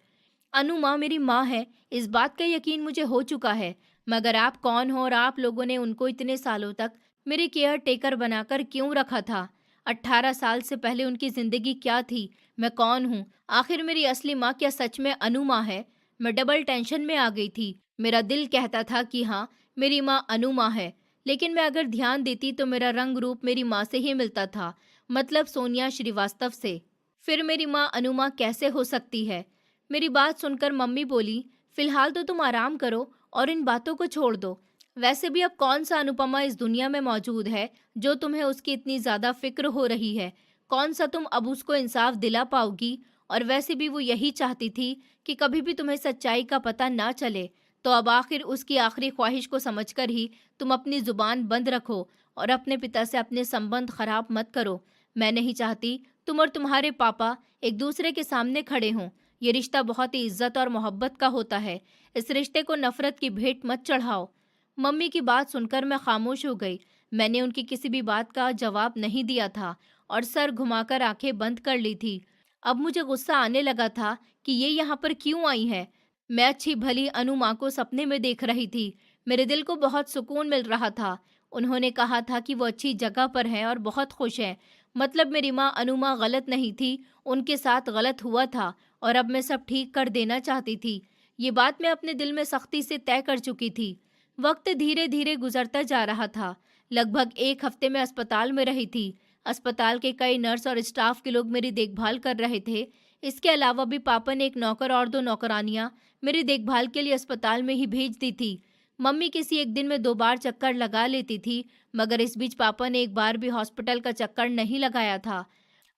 अनु माँ मेरी माँ है, इस बात का यकीन मुझे हो चुका है। मगर आप कौन हो और आप लोगों ने उनको इतने सालों तक मेरे केयर टेकर बनाकर क्यों रखा था? 18 साल से पहले उनकी जिंदगी क्या थी? मैं कौन हूँ? आखिर मेरी असली माँ क्या सच में अनु माँ है? मैं डबल टेंशन में आ गई थी। मेरा दिल कहता था कि हाँ, मेरी माँ अनु माँ है, लेकिन मैं अगर ध्यान देती तो मेरा रंग रूप मेरी माँ से ही मिलता था, मतलब सोनिया श्रीवास्तव से। फिर मेरी माँ अनु माँ कैसे हो सकती है? मेरी बात सुनकर मम्मी बोली, फिलहाल तो तुम आराम करो और इन बातों को छोड़ दो। वैसे भी अब कौन सा अनुपमा इस दुनिया में मौजूद है जो तुम्हें उसकी इतनी ज्यादा फिक्र हो रही है? कौन सा तुम अब उसको इंसाफ दिला पाओगी? और वैसे भी वो यही चाहती थी कि कभी भी तुम्हें सच्चाई का पता ना चले। तो अब आखिर उसकी आखिरी ख्वाहिश को समझकर ही तुम अपनी जुबान बंद रखो और अपने पिता से अपने संबंध खराब मत करो। मैं नहीं चाहती तुम और तुम्हारे पापा एक दूसरे के सामने खड़े हों। ये रिश्ता बहुत ही इज्जत और मोहब्बत का होता है। इस रिश्ते को नफरत की भेंट मत चढ़ाओ। मम्मी की बात सुनकर मैं खामोश हो गई। मैंने उनकी किसी भी बात का जवाब नहीं दिया था और सर घुमाकर आंखें बंद कर ली थी। अब मुझे गुस्सा आने लगा था कि ये यहाँ पर क्यों आई है। मैं अच्छी भली अनु माँ को सपने में देख रही थी। मेरे दिल को बहुत सुकून मिल रहा था। उन्होंने कहा था कि वो अच्छी जगह पर हैं और बहुत खुश हैं। मतलब मेरी माँ अनु माँ गलत नहीं थी, उनके साथ गलत हुआ था और अब मैं सब ठीक कर देना चाहती थी। ये बात मैं अपने दिल में सख्ती से तय कर चुकी थी। वक्त धीरे धीरे गुजरता जा रहा था। लगभग एक हफ्ते में अस्पताल में रही थी। अस्पताल के कई नर्स और स्टाफ के लोग मेरी देखभाल कर रहे थे। इसके अलावा भी पापा ने एक नौकर और 2 नौकरानियां मेरी देखभाल के लिए अस्पताल में ही भेज दी थी। मम्मी किसी एक दिन में 2 बार चक्कर लगा लेती थी, मगर इस बीच पापा ने एक बार भी हॉस्पिटल का चक्कर नहीं लगाया था।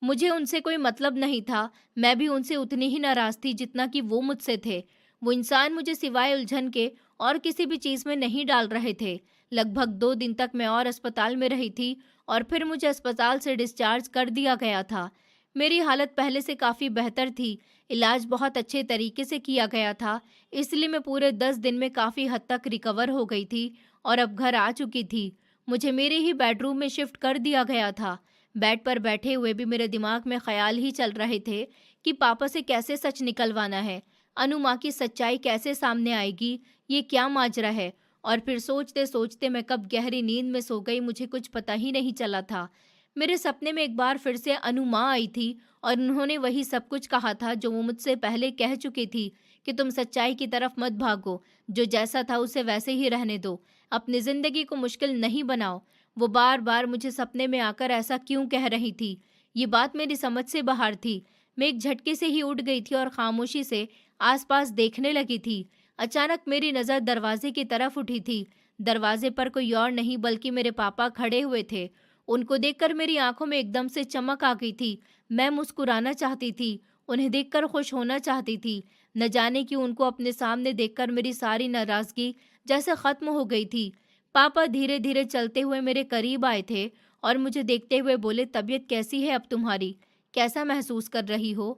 मुझे उनसे कोई मतलब नहीं था। मैं भी उनसे उतनी ही नाराज थी जितना कि वो मुझसे थे। वो इंसान मुझे सिवाय उलझन के और किसी भी चीज़ में नहीं डाल रहे थे। लगभग 2 दिन तक मैं और अस्पताल में रही थी और फिर मुझे अस्पताल से डिस्चार्ज कर दिया गया था। मेरी हालत पहले से काफ़ी बेहतर थी। इलाज बहुत अच्छे तरीके से किया गया था, इसलिए मैं पूरे 10 दिन में काफ़ी हद तक रिकवर हो गई थी और अब घर आ चुकी थी। मुझे मेरे ही बेडरूम में शिफ्ट कर दिया गया था। बेड पर बैठे हुए भी मेरे दिमाग में ख्याल ही चल रहे थे कि पापा से कैसे सच निकलवाना है, अनु माँ की सच्चाई कैसे सामने आएगी, ये क्या माजरा है। और फिर सोचते सोचते मैं कब गहरी नींद में सो गई, मुझे कुछ पता ही नहीं चला था। मेरे सपने में एक बार फिर से अनु माँ आई थी और उन्होंने वही सब कुछ कहा था जो वो मुझसे पहले कह चुकी थी कि तुम सच्चाई की तरफ मत भागो, जो जैसा था उसे वैसे ही रहने दो, अपनी जिंदगी को मुश्किल नहीं बनाओ। वो बार बार मुझे सपने में आकर ऐसा क्यों कह रही थी? ये बात मेरी समझ से बाहर थी। मैं एक झटके से ही उठ गई थी और खामोशी से आसपास देखने लगी थी। अचानक मेरी नज़र दरवाजे की तरफ उठी थी। दरवाजे पर कोई और नहीं बल्कि मेरे पापा खड़े हुए थे। उनको देखकर मेरी आंखों में एकदम से चमक आ गई थी। मैं मुस्कुराना चाहती थी, उन्हें देखकर खुश होना चाहती थी। न जाने क्यों उनको अपने सामने देखकर मेरी सारी नाराज़गी जैसे ख़त्म हो गई थी। पापा धीरे धीरे चलते हुए मेरे करीब आए थे और मुझे देखते हुए बोले, तबीयत कैसी है अब तुम्हारी? कैसा महसूस कर रही हो?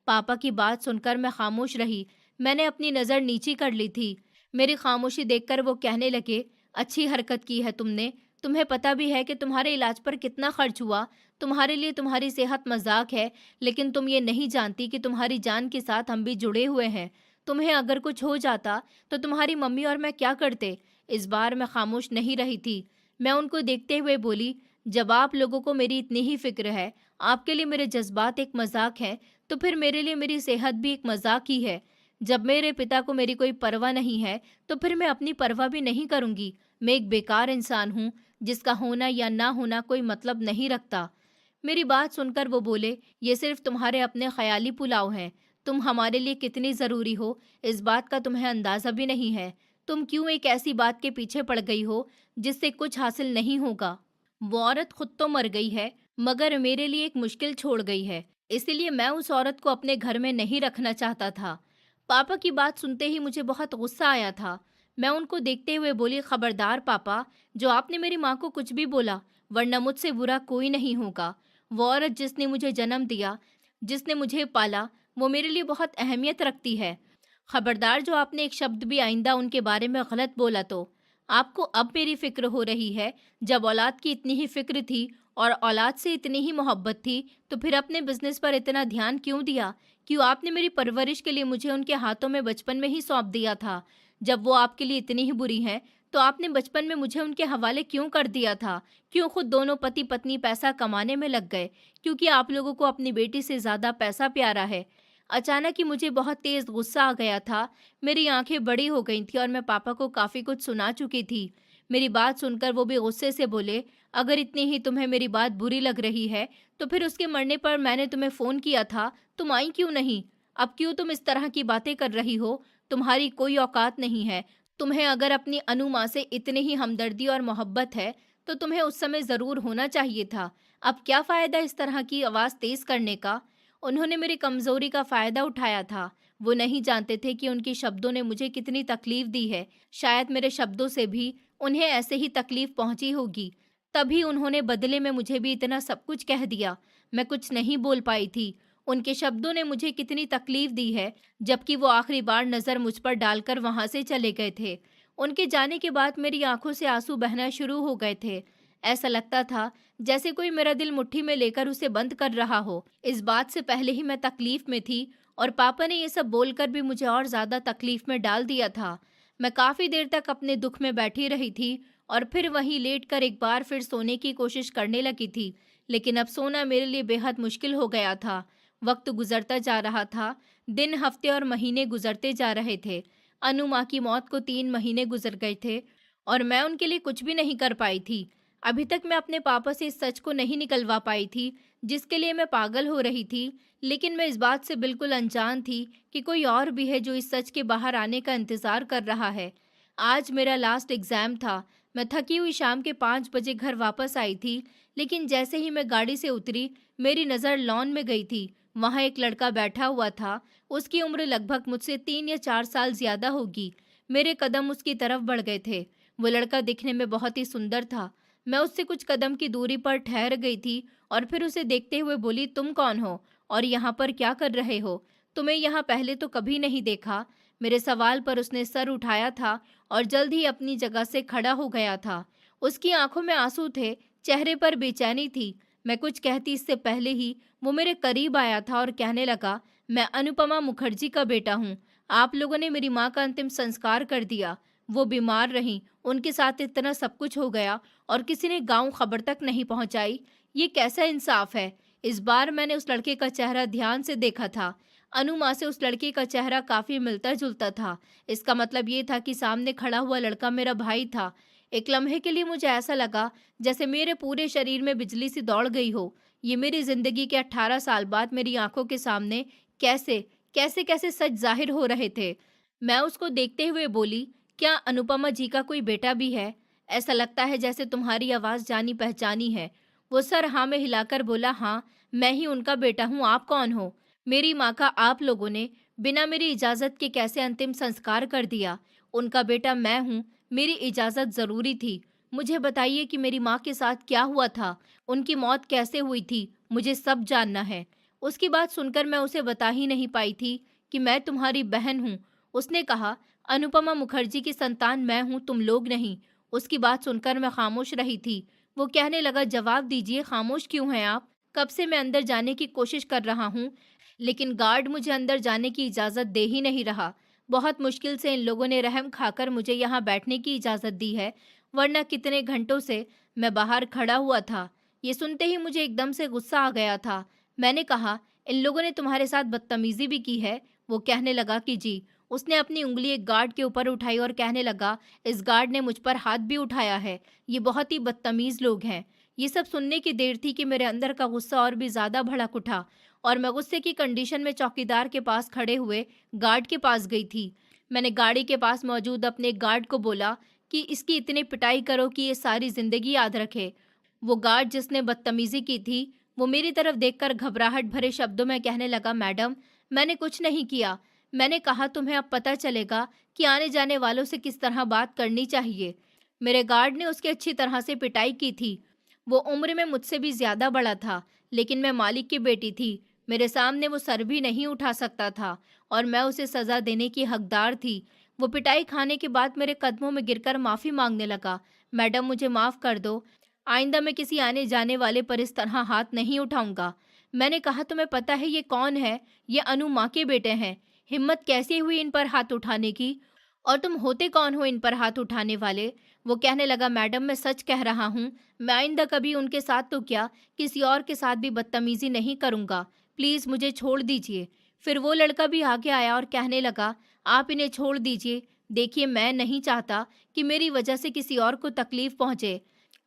पापा की बात सुनकर मैं खामोश रही। मैंने अपनी नज़र नीची कर ली थी। मेरी खामोशी देखकर वो कहने लगे, अच्छी हरकत की है तुमने। तुम्हें पता भी है कि तुम्हारे इलाज पर कितना खर्च हुआ। तुम्हारे लिए तुम्हारी सेहत मजाक है, लेकिन तुम ये नहीं जानती कि तुम्हारी जान के साथ हम भी जुड़े हुए हैं। तुम्हें अगर कुछ हो जाता तो तुम्हारी मम्मी और मैं क्या करते? इस बार मैं खामोश नहीं रही थी। मैं उनको देखते हुए बोली, जब आप लोगों को मेरी इतनी ही फिक्र है, आपके लिए मेरे जज्बात एक मजाक हैं, तो फिर मेरे लिए मेरी सेहत भी एक मजाक ही है। जब मेरे पिता को मेरी कोई परवाह नहीं है, तो फिर मैं अपनी परवाह भी नहीं करूंगी। मैं एक बेकार इंसान हूँ जिसका होना या ना होना कोई मतलब नहीं रखता। मेरी बात सुनकर वो बोले, ये सिर्फ तुम्हारे अपने ख्याली पुलाव हैं। तुम हमारे लिए कितनी ज़रूरी हो, इस बात का तुम्हें अंदाज़ा भी नहीं है। तुम क्यों एक ऐसी बात के पीछे पड़ गई हो जिससे कुछ हासिल नहीं होगा। वो औरत खुद तो मर गई है, मगर मेरे लिए एक मुश्किल छोड़ गई है। इसीलिए मैं उस औरत को अपने घर में नहीं रखना चाहता था। पापा की बात सुनते ही मुझे बहुत गुस्सा आया था। मैं उनको देखते हुए बोली, खबरदार पापा, जो आपने मेरी माँ को कुछ भी बोला, वरना मुझसे बुरा कोई नहीं होगा। वो औरत जिसने मुझे जन्म दिया, जिसने मुझे पाला, वो मेरे लिए बहुत अहमियत रखती है। खबरदार, जो आपने एक शब्द भी आइंदा उनके बारे में गलत बोला तो। आपको अब मेरी फिक्र हो रही है, जब औलाद की इतनी ही फिक्र थी और औलाद से इतनी ही मोहब्बत थी, तो फिर अपने बिजनेस पर इतना ध्यान क्यों दिया? क्यों आपने मेरी परवरिश के लिए मुझे उनके हाथों में बचपन में ही सौंप दिया था? जब वो आपके लिए इतनी ही बुरी हैं, तो आपने बचपन में मुझे उनके हवाले क्यों कर दिया था? क्यों खुद दोनों पति पत्नी पैसा कमाने में लग गए? क्योंकि आप लोगों को अपनी बेटी से ज़्यादा पैसा प्यारा है। अचानक ही मुझे बहुत तेज़ गुस्सा आ गया था। मेरी आंखें बड़ी हो गई थी और मैं पापा को काफ़ी कुछ सुना चुकी थी। मेरी बात सुनकर वो भी गुस्से से बोले, अगर इतनी ही तुम्हें मेरी बात बुरी लग रही है, तो फिर उसके मरने पर मैंने तुम्हें फ़ोन किया था, तुम आई क्यों नहीं? अब क्यों तुम इस तरह की बातें कर रही हो? तुम्हारी कोई औकात नहीं है। तुम्हें अगर अपनी अनु माँ से इतनी ही हमदर्दी और मोहब्बत है, तो तुम्हें उस समय ज़रूर होना चाहिए था। अब क्या फ़ायदा इस तरह की आवाज़ तेज़ करने का? उन्होंने मेरी कमज़ोरी का फ़ायदा उठाया था। वो नहीं जानते थे कि उनके शब्दों ने मुझे कितनी तकलीफ़ दी है। शायद मेरे शब्दों से भी उन्हें ऐसे ही तकलीफ़ पहुंची होगी। तभी उन्होंने बदले में मुझे भी इतना सब कुछ कह दिया। मैं कुछ नहीं बोल पाई थी। उनके शब्दों ने मुझे कितनी तकलीफ़ दी है, जबकि वो आखिरी बार नज़र मुझ पर डालकर वहाँ से चले गए थे। उनके जाने के बाद मेरी आंखों से आंसू बहना शुरू हो गए थे। ऐसा लगता था जैसे कोई मेरा दिल मुट्ठी में लेकर उसे बंद कर रहा हो। इस बात से पहले ही मैं तकलीफ में थी और पापा ने ये सब बोलकर भी मुझे और ज़्यादा तकलीफ में डाल दिया था। मैं काफ़ी देर तक अपने दुख में बैठी रही थी और फिर वहीं लेटकर एक बार फिर सोने की कोशिश करने लगी थी। लेकिन अब सोना मेरे लिए बेहद मुश्किल हो गया था। वक्त गुजरता जा रहा था। दिन, हफ्ते और महीने गुजरते जा रहे थे। अनु माँ की मौत को 3 महीने गुजर गए थे और मैं उनके लिए कुछ भी नहीं कर पाई थी। अभी तक मैं अपने पापा से इस सच को नहीं निकलवा पाई थी, जिसके लिए मैं पागल हो रही थी। लेकिन मैं इस बात से बिल्कुल अनजान थी कि कोई और भी है जो इस सच के बाहर आने का इंतज़ार कर रहा है। आज मेरा लास्ट एग्ज़ाम था। मैं थकी हुई शाम के 5 बजे घर वापस आई थी, लेकिन जैसे ही मैं गाड़ी से उतरी, मेरी नज़र लॉन में गई थी। वहाँ एक लड़का बैठा हुआ था। उसकी उम्र लगभग मुझसे 3 या 4 साल ज़्यादा होगी। मेरे कदम उसकी तरफ बढ़ गए थे। वो लड़का दिखने में बहुत ही सुंदर था। मैं उससे कुछ कदम की दूरी पर ठहर गई थी और फिर उसे देखते हुए बोली, तुम कौन हो और यहाँ पर क्या कर रहे हो? तुम्हें यहाँ पहले तो कभी नहीं देखा। मेरे सवाल पर उसने सर उठाया था और जल्द ही अपनी जगह से खड़ा हो गया था। उसकी आंखों में आंसू थे, चेहरे पर बेचैनी थी। मैं कुछ कहती इससे पहले ही वो मेरे करीब आया था और कहने लगा, मैं अनुपमा मुखर्जी का बेटा हूँ। आप लोगों ने मेरी माँ का अंतिम संस्कार कर दिया। वो बीमार रहीं, उनके साथ इतना सब कुछ हो गया और किसी ने गांव खबर तक नहीं पहुंचाई। ये कैसा इंसाफ है? इस बार मैंने उस लड़के का चेहरा ध्यान से देखा था। अनु माँ से उस लड़के का चेहरा काफी मिलता जुलता था। इसका मतलब ये था कि सामने खड़ा हुआ लड़का मेरा भाई था। एक लम्हे के लिए मुझे ऐसा लगा जैसे मेरे पूरे शरीर में बिजली सी दौड़ गई हो। ये मेरी जिंदगी के 18 साल बाद मेरी आंखों के सामने कैसे कैसे कैसे सच जाहिर हो रहे थे। मैं उसको देखते हुए बोली, क्या अनुपमा जी का कोई बेटा भी है? ऐसा लगता है जैसे तुम्हारी आवाज़ जानी पहचानी है। वो सर हाँ में हिलाकर बोला, हाँ, मैं ही उनका बेटा हूँ। आप कौन हो? मेरी माँ का आप लोगों ने बिना मेरी इजाज़त के कैसे अंतिम संस्कार कर दिया? उनका बेटा मैं हूँ, मेरी इजाज़त ज़रूरी थी। मुझे बताइए कि मेरी माँ के साथ क्या हुआ था? उनकी मौत कैसे हुई थी? मुझे सब जानना है। उसकी बात सुनकर मैं उसे बता ही नहीं पाई थी कि मैं तुम्हारी बहन हूँ। उसने कहा, अनुपमा मुखर्जी की संतान मैं हूँ, तुम लोग नहीं। उसकी बात सुनकर मैं खामोश रही थी। वो कहने लगा, जवाब दीजिए, खामोश क्यों हैं आप? कब से मैं अंदर जाने की कोशिश कर रहा हूँ, लेकिन गार्ड मुझे अंदर जाने की इजाज़त दे ही नहीं रहा। बहुत मुश्किल से इन लोगों ने रहम खाकर मुझे यहाँ बैठने की इजाज़त दी है, वरना कितने घंटों से मैं बाहर खड़ा हुआ था। ये सुनते ही मुझे एकदम से गुस्सा आ गया था। मैंने कहा, इन लोगों ने तुम्हारे साथ बदतमीज़ी भी की है? वो कहने लगा कि जी। उसने अपनी उँगली एक गार्ड के ऊपर उठाई और कहने लगा, इस गार्ड ने मुझ पर हाथ भी उठाया है। ये बहुत ही बदतमीज़ लोग हैं। ये सब सुनने की देर थी कि मेरे अंदर का गुस्सा और भी ज़्यादा भड़क उठा और मैं गुस्से की कंडीशन में चौकीदार के पास खड़े हुए गार्ड के पास गई थी। मैंने गाड़ी के पास मौजूद अपने गार्ड को बोला कि इसकी इतनी पिटाई करो कि ये सारी ज़िंदगी याद रखे। वो गार्ड जिसने बदतमीज़ी की थी, वो मेरी तरफ देखकर घबराहट भरे शब्दों में कहने लगा, मैडम, मैंने कुछ नहीं किया। मैंने कहा तुम्हें अब पता चलेगा कि आने जाने वालों से किस तरह बात करनी चाहिए। मेरे गार्ड ने उसकी अच्छी तरह से पिटाई की थी। वो उम्र में मुझसे भी ज़्यादा बड़ा था, लेकिन मैं मालिक की बेटी थी। मेरे सामने वो सर भी नहीं उठा सकता था और मैं उसे सज़ा देने की हकदार थी। वो पिटाई खाने के बाद मेरे कदमों में गिरकर माफ़ी मांगने लगा। मैडम, मुझे माफ़ कर दो। आइंदा मैं किसी आने जाने वाले पर इस तरह हाथ नहीं उठाऊंगा। मैंने कहा, तुम्हें पता है ये कौन है? ये अनु माँ के बेटे हैं। हिम्मत कैसे हुई इन पर हाथ उठाने की? और तुम होते कौन हो इन पर हाथ उठाने वाले? वो कहने लगा, मैडम, मैं सच कह रहा हूँ। मैं आइंदा कभी उनके साथ तो क्या, किसी और के साथ भी बदतमीजी नहीं करूँगा। प्लीज़ मुझे छोड़ दीजिए। फिर वो लड़का भी आगे आया और कहने लगा, आप इन्हें छोड़ दीजिए। देखिए, मैं नहीं चाहता कि मेरी वजह से किसी और को तकलीफ पहुँचे।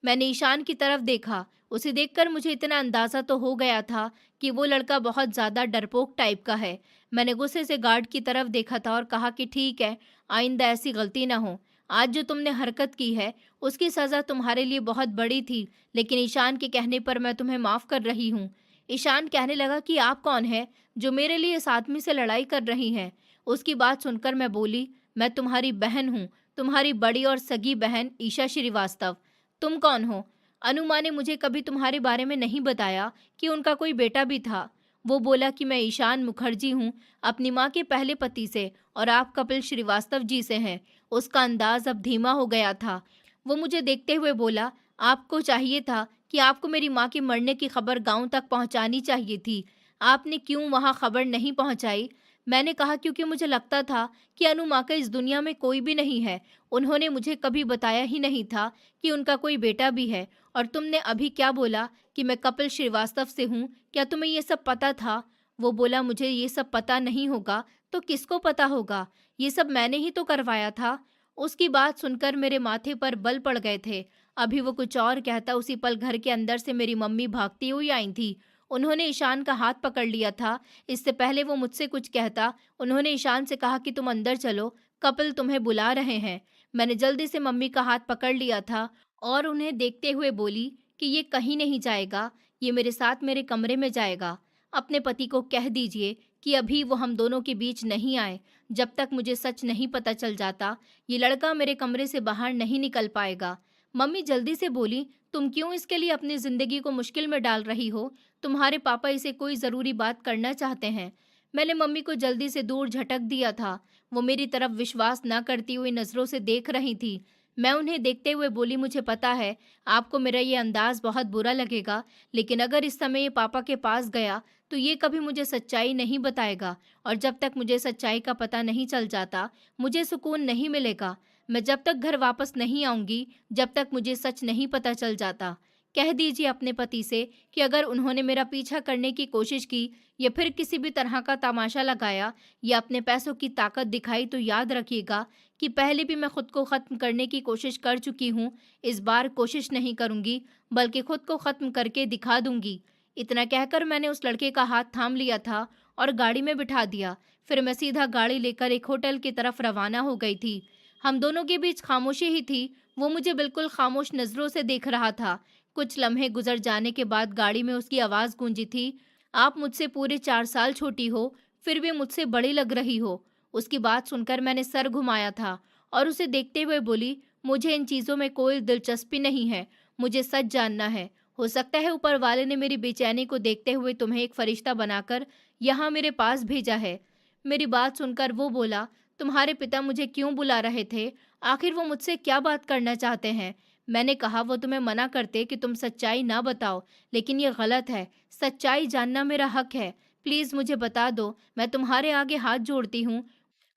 मैंने ईशान की तरफ देखा। उसे देखकर मुझे इतना अंदाज़ा तो हो गया था कि वो लड़का बहुत ज़्यादा डरपोक टाइप का है। मैंने गुस्से से गार्ड की तरफ देखा था और कहा कि ठीक है, आइंदा ऐसी गलती ना हो। आज जो तुमने हरकत की है, उसकी सज़ा तुम्हारे लिए बहुत बड़ी थी, लेकिन ईशान के कहने पर मैं तुम्हें माफ़ कर रही हूँ। ईशान कहने लगा कि आप कौन हैं, जो मेरे लिए इस आदमी से लड़ाई कर रही हैं? उसकी बात सुनकर मैं बोली, मैं तुम्हारी बहन हूँ, तुम्हारी बड़ी और सगी बहन ईशा श्रीवास्तव। तुम कौन हो? अनुमा ने मुझे कभी तुम्हारे बारे में नहीं बताया कि उनका कोई बेटा भी था। वो बोला कि मैं ईशान मुखर्जी हूँ, अपनी माँ के पहले पति से, और आप कपिल श्रीवास्तव जी से हैं। उसका अंदाज अब धीमा हो गया था। वो मुझे देखते हुए बोला, आपको चाहिए था कि आपको मेरी माँ के मरने की खबर गांव तक पहुंचानी चाहिए थी। आपने क्यों वहां खबर नहीं पहुंचाई? मैंने कहा, क्योंकि मुझे लगता था कि अनु माँ का इस दुनिया में कोई भी नहीं है। उन्होंने मुझे कभी बताया ही नहीं था कि उनका कोई बेटा भी है। और तुमने अभी क्या बोला कि मैं कपिल श्रीवास्तव से हूँ? क्या तुम्हें ये सब पता था? वो बोला, मुझे ये सब पता नहीं होगा तो किसको पता होगा? ये सब मैंने ही तो करवाया था। उसकी बात सुनकर मेरे माथे पर बल पड़ गए थे। अभी वो कुछ और कहता, उसी पल घर के अंदर से मेरी मम्मी भागती हुई आई थी। उन्होंने ईशान का हाथ पकड़ लिया था। इससे पहले वो मुझसे कुछ कहता, उन्होंने ईशान से कहा कि तुम अंदर चलो, कपिल तुम्हें बुला रहे हैं। मैंने जल्दी से मम्मी का हाथ पकड़ लिया था और उन्हें देखते हुए बोली कि ये कहीं नहीं जाएगा, ये मेरे साथ मेरे कमरे में जाएगा। अपने पति को कह दीजिए कि अभी वो हम दोनों के बीच नहीं आए। जब तक मुझे सच नहीं पता चल जाता, ये लड़का मेरे कमरे से बाहर नहीं निकल पाएगा। मम्मी जल्दी से बोली, तुम क्यों इसके लिए अपनी जिंदगी को मुश्किल में डाल रही हो? तुम्हारे पापा इसे कोई ज़रूरी बात करना चाहते हैं। मैंने मम्मी को जल्दी से दूर झटक दिया था। वो मेरी तरफ विश्वास न करती हुई नज़रों से देख रही थी। मैं उन्हें देखते हुए बोली, मुझे पता है आपको मेरा ये अंदाज़ बहुत बुरा लगेगा, लेकिन अगर इस समय ये पापा के पास गया तो ये कभी मुझे सच्चाई नहीं बताएगा, और जब तक मुझे सच्चाई का पता नहीं चल जाता, मुझे सुकून नहीं मिलेगा। मैं जब तक घर वापस नहीं आऊँगी, जब तक मुझे सच नहीं पता चल जाता। कह दीजिए अपने पति से कि अगर उन्होंने मेरा पीछा करने की कोशिश की या फिर किसी भी तरह का तमाशा लगाया या अपने पैसों की ताकत दिखाई, तो याद रखिएगा कि पहले भी मैं खुद को ख़त्म करने की कोशिश कर चुकी हूँ। इस बार कोशिश नहीं करूँगी, बल्कि खुद को ख़त्म करके दिखा दूँगी। इतना कहकर मैंने उस लड़के का हाथ थाम लिया था और गाड़ी में बिठा दिया। फिर मैं सीधा गाड़ी लेकर एक होटल की तरफ रवाना हो गई थी। हम दोनों के बीच खामोशी ही थी। वो मुझे बिल्कुल खामोश नज़रों से देख रहा था। कुछ लम्हे गुजर जाने के बाद गाड़ी में उसकी आवाज़ गूंजी थी, आप मुझसे पूरे 4 साल छोटी हो, फिर भी मुझसे बड़ी लग रही हो। उसकी बात सुनकर मैंने सर घुमाया था और उसे देखते हुए बोली, मुझे इन चीज़ों में कोई दिलचस्पी नहीं है, मुझे सच जानना है। हो सकता है ऊपर वाले ने मेरी बेचैनी को देखते हुए तुम्हें एक फरिश्ता बनाकर यहाँ मेरे पास भेजा है। मेरी बात सुनकर वो बोला, तुम्हारे पिता मुझे क्यों बुला रहे थे? आखिर वो मुझसे क्या बात करना चाहते हैं? मैंने कहा, वो तुम्हें मना करते कि तुम सच्चाई ना बताओ, लेकिन ये गलत है। सच्चाई जानना मेरा हक है। प्लीज़ मुझे बता दो, मैं तुम्हारे आगे हाथ जोड़ती हूँ।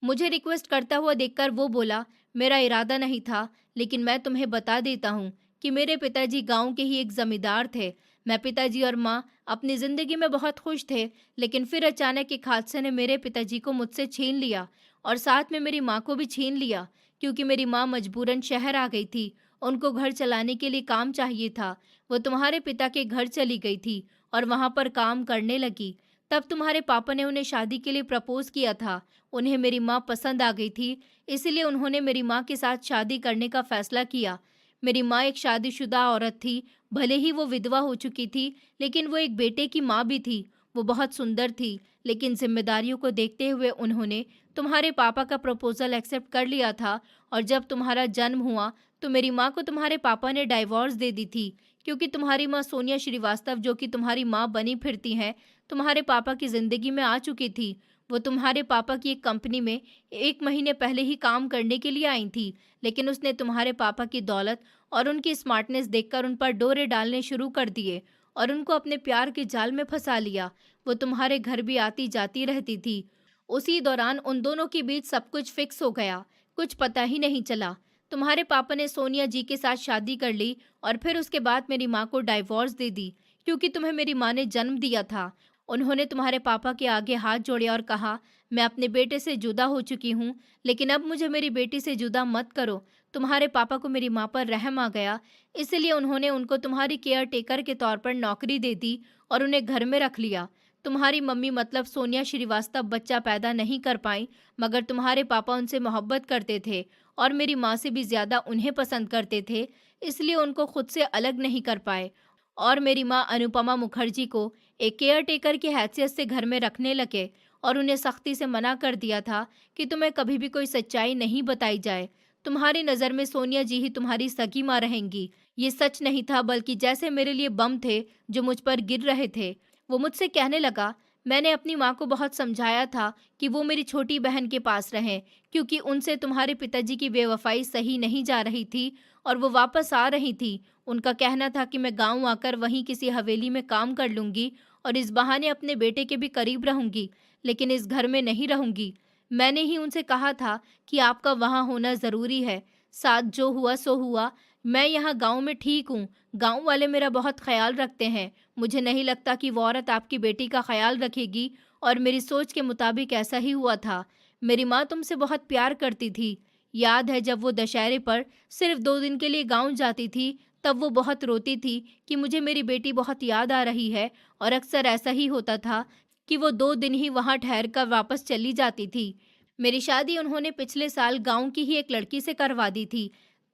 मुझे रिक्वेस्ट करता हुआ देखकर वो बोला, मेरा इरादा नहीं था, लेकिन मैं तुम्हें बता देता हूँ कि मेरे पिताजी गांव के ही एक जमींदार थे। मैं, पिताजी और माँ अपनी ज़िंदगी में बहुत खुश थे, लेकिन फिर अचानक एक हादसे ने मेरे पिताजी को मुझसे छीन लिया। और साथ में मेरी माँ को भी छीन लिया, क्योंकि मेरी माँ मजबूरन शहर आ गई थी। उनको घर चलाने के लिए काम चाहिए था। वो तुम्हारे पिता के घर चली गई थी और वहाँ पर काम करने लगी। तब तुम्हारे पापा ने उन्हें शादी के लिए प्रपोज किया था। उन्हें मेरी माँ पसंद आ गई थी, इसलिए उन्होंने मेरी माँ के साथ शादी करने का फैसला किया। मेरी माँ एक शादीशुदा औरत थी। भले ही वो विधवा हो चुकी थी, लेकिन वो एक बेटे की माँ भी थी। वो बहुत सुंदर थी, लेकिन जिम्मेदारियों को देखते हुए उन्होंने तुम्हारे पापा का प्रपोजल एक्सेप्ट कर लिया था। और जब तुम्हारा जन्म हुआ तो मेरी माँ को तुम्हारे पापा ने डाइवोर्स दे दी थी, क्योंकि तुम्हारी माँ सोनिया श्रीवास्तव, जो कि तुम्हारी माँ बनी फिरती हैं, तुम्हारे पापा की जिंदगी में आ चुकी थी। वो तुम्हारे पापा की एक कंपनी में 1 महीने पहले ही काम करने के लिए आई थी, लेकिन उसने तुम्हारे पापा की दौलत और उनकी स्मार्टनेस देखकर उन पर डोरे डालने शुरू कर दिए और उनको अपने प्यार के जाल में फंसा लिया। वो तुम्हारे घर भी आती जाती रहती थी। उसी दौरान उन दोनों के बीच सब कुछ फिक्स हो गया। कुछ पता ही नहीं चला। तुम्हारे पापा ने सोनिया जी के साथ शादी कर ली और फिर उसके बाद मेरी माँ को डाइवोर्स दे दी, क्योंकि तुम्हें मेरी माँ ने जन्म दिया था। उन्होंने तुम्हारे पापा के आगे हाथ जोड़े और कहा, मैं अपने बेटे से जुदा हो चुकी हूँ, लेकिन अब मुझे मेरी बेटी से जुदा मत करो। तुम्हारे पापा को मेरी माँ पर रहम आ गया, इसलिए उन्होंने उनको तुम्हारी केयर टेकर के तौर पर नौकरी दे दी और उन्हें घर में रख लिया। तुम्हारी मम्मी मतलब सोनिया श्रीवास्तव बच्चा पैदा नहीं कर पाई, मगर तुम्हारे पापा उनसे मोहब्बत करते थे और मेरी माँ से भी ज़्यादा उन्हें पसंद करते थे, इसलिए उनको खुद से अलग नहीं कर पाए और मेरी माँ अनुपमा मुखर्जी को एक केयर टेकर की हैसियत से घर में रखने लगे और उन्हें सख्ती से मना कर दिया था कि तुम्हें कभी भी कोई सच्चाई नहीं बताई जाए। तुम्हारी नज़र में सोनिया जी ही तुम्हारी सगी माँ रहेंगी। ये सच नहीं था, बल्कि जैसे मेरे लिए बम थे जो मुझ पर गिर रहे थे। वो मुझसे कहने लगा, मैंने अपनी माँ को बहुत समझाया था कि वो मेरी छोटी बहन के पास रहें, क्योंकि उनसे तुम्हारे पिताजी की बेवफाई सही नहीं जा रही थी और वो वापस आ रही थी। उनका कहना था कि मैं गांव आकर वहीं किसी हवेली में काम कर लूंगी और इस बहाने अपने बेटे के भी करीब रहूंगी, लेकिन इस घर में नहीं रहूंगी। मैंने ही उनसे कहा था कि आपका वहाँ होना ज़रूरी है। साथ जो हुआ सो हुआ। मैं यहाँ गांव में ठीक हूँ। गांव वाले मेरा बहुत ख्याल रखते हैं। मुझे नहीं लगता कि वो औरत आपकी बेटी का ख्याल रखेगी, और मेरी सोच के मुताबिक ऐसा ही हुआ था। मेरी माँ तुमसे बहुत प्यार करती थी। याद है जब वो दशहरे पर सिर्फ 2 दिन के लिए गांव जाती थी, तब वो बहुत रोती थी कि मुझे मेरी बेटी बहुत याद आ रही है, और अक्सर ऐसा ही होता था कि वो 2 दिन ही वहाँ ठहर कर वापस चली जाती थी। मेरी शादी उन्होंने पिछले साल गांव की ही एक लड़की से करवा दी थी,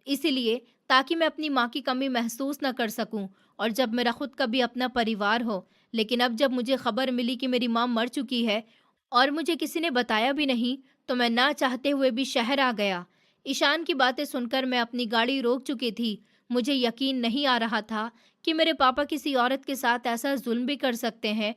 इसीलिए ताकि मैं अपनी माँ की कमी महसूस न कर सकूं और जब मेरा खुद का भी अपना परिवार हो। लेकिन अब जब मुझे खबर मिली कि मेरी माँ मर चुकी है और मुझे किसी ने बताया भी नहीं, तो मैं ना चाहते हुए भी शहर आ गया। ईशान की बातें सुनकर मैं अपनी गाड़ी रोक चुकी थी। मुझे यकीन नहीं आ रहा था कि मेरे पापा किसी औरत के साथ ऐसा जुल्म भी कर सकते हैं,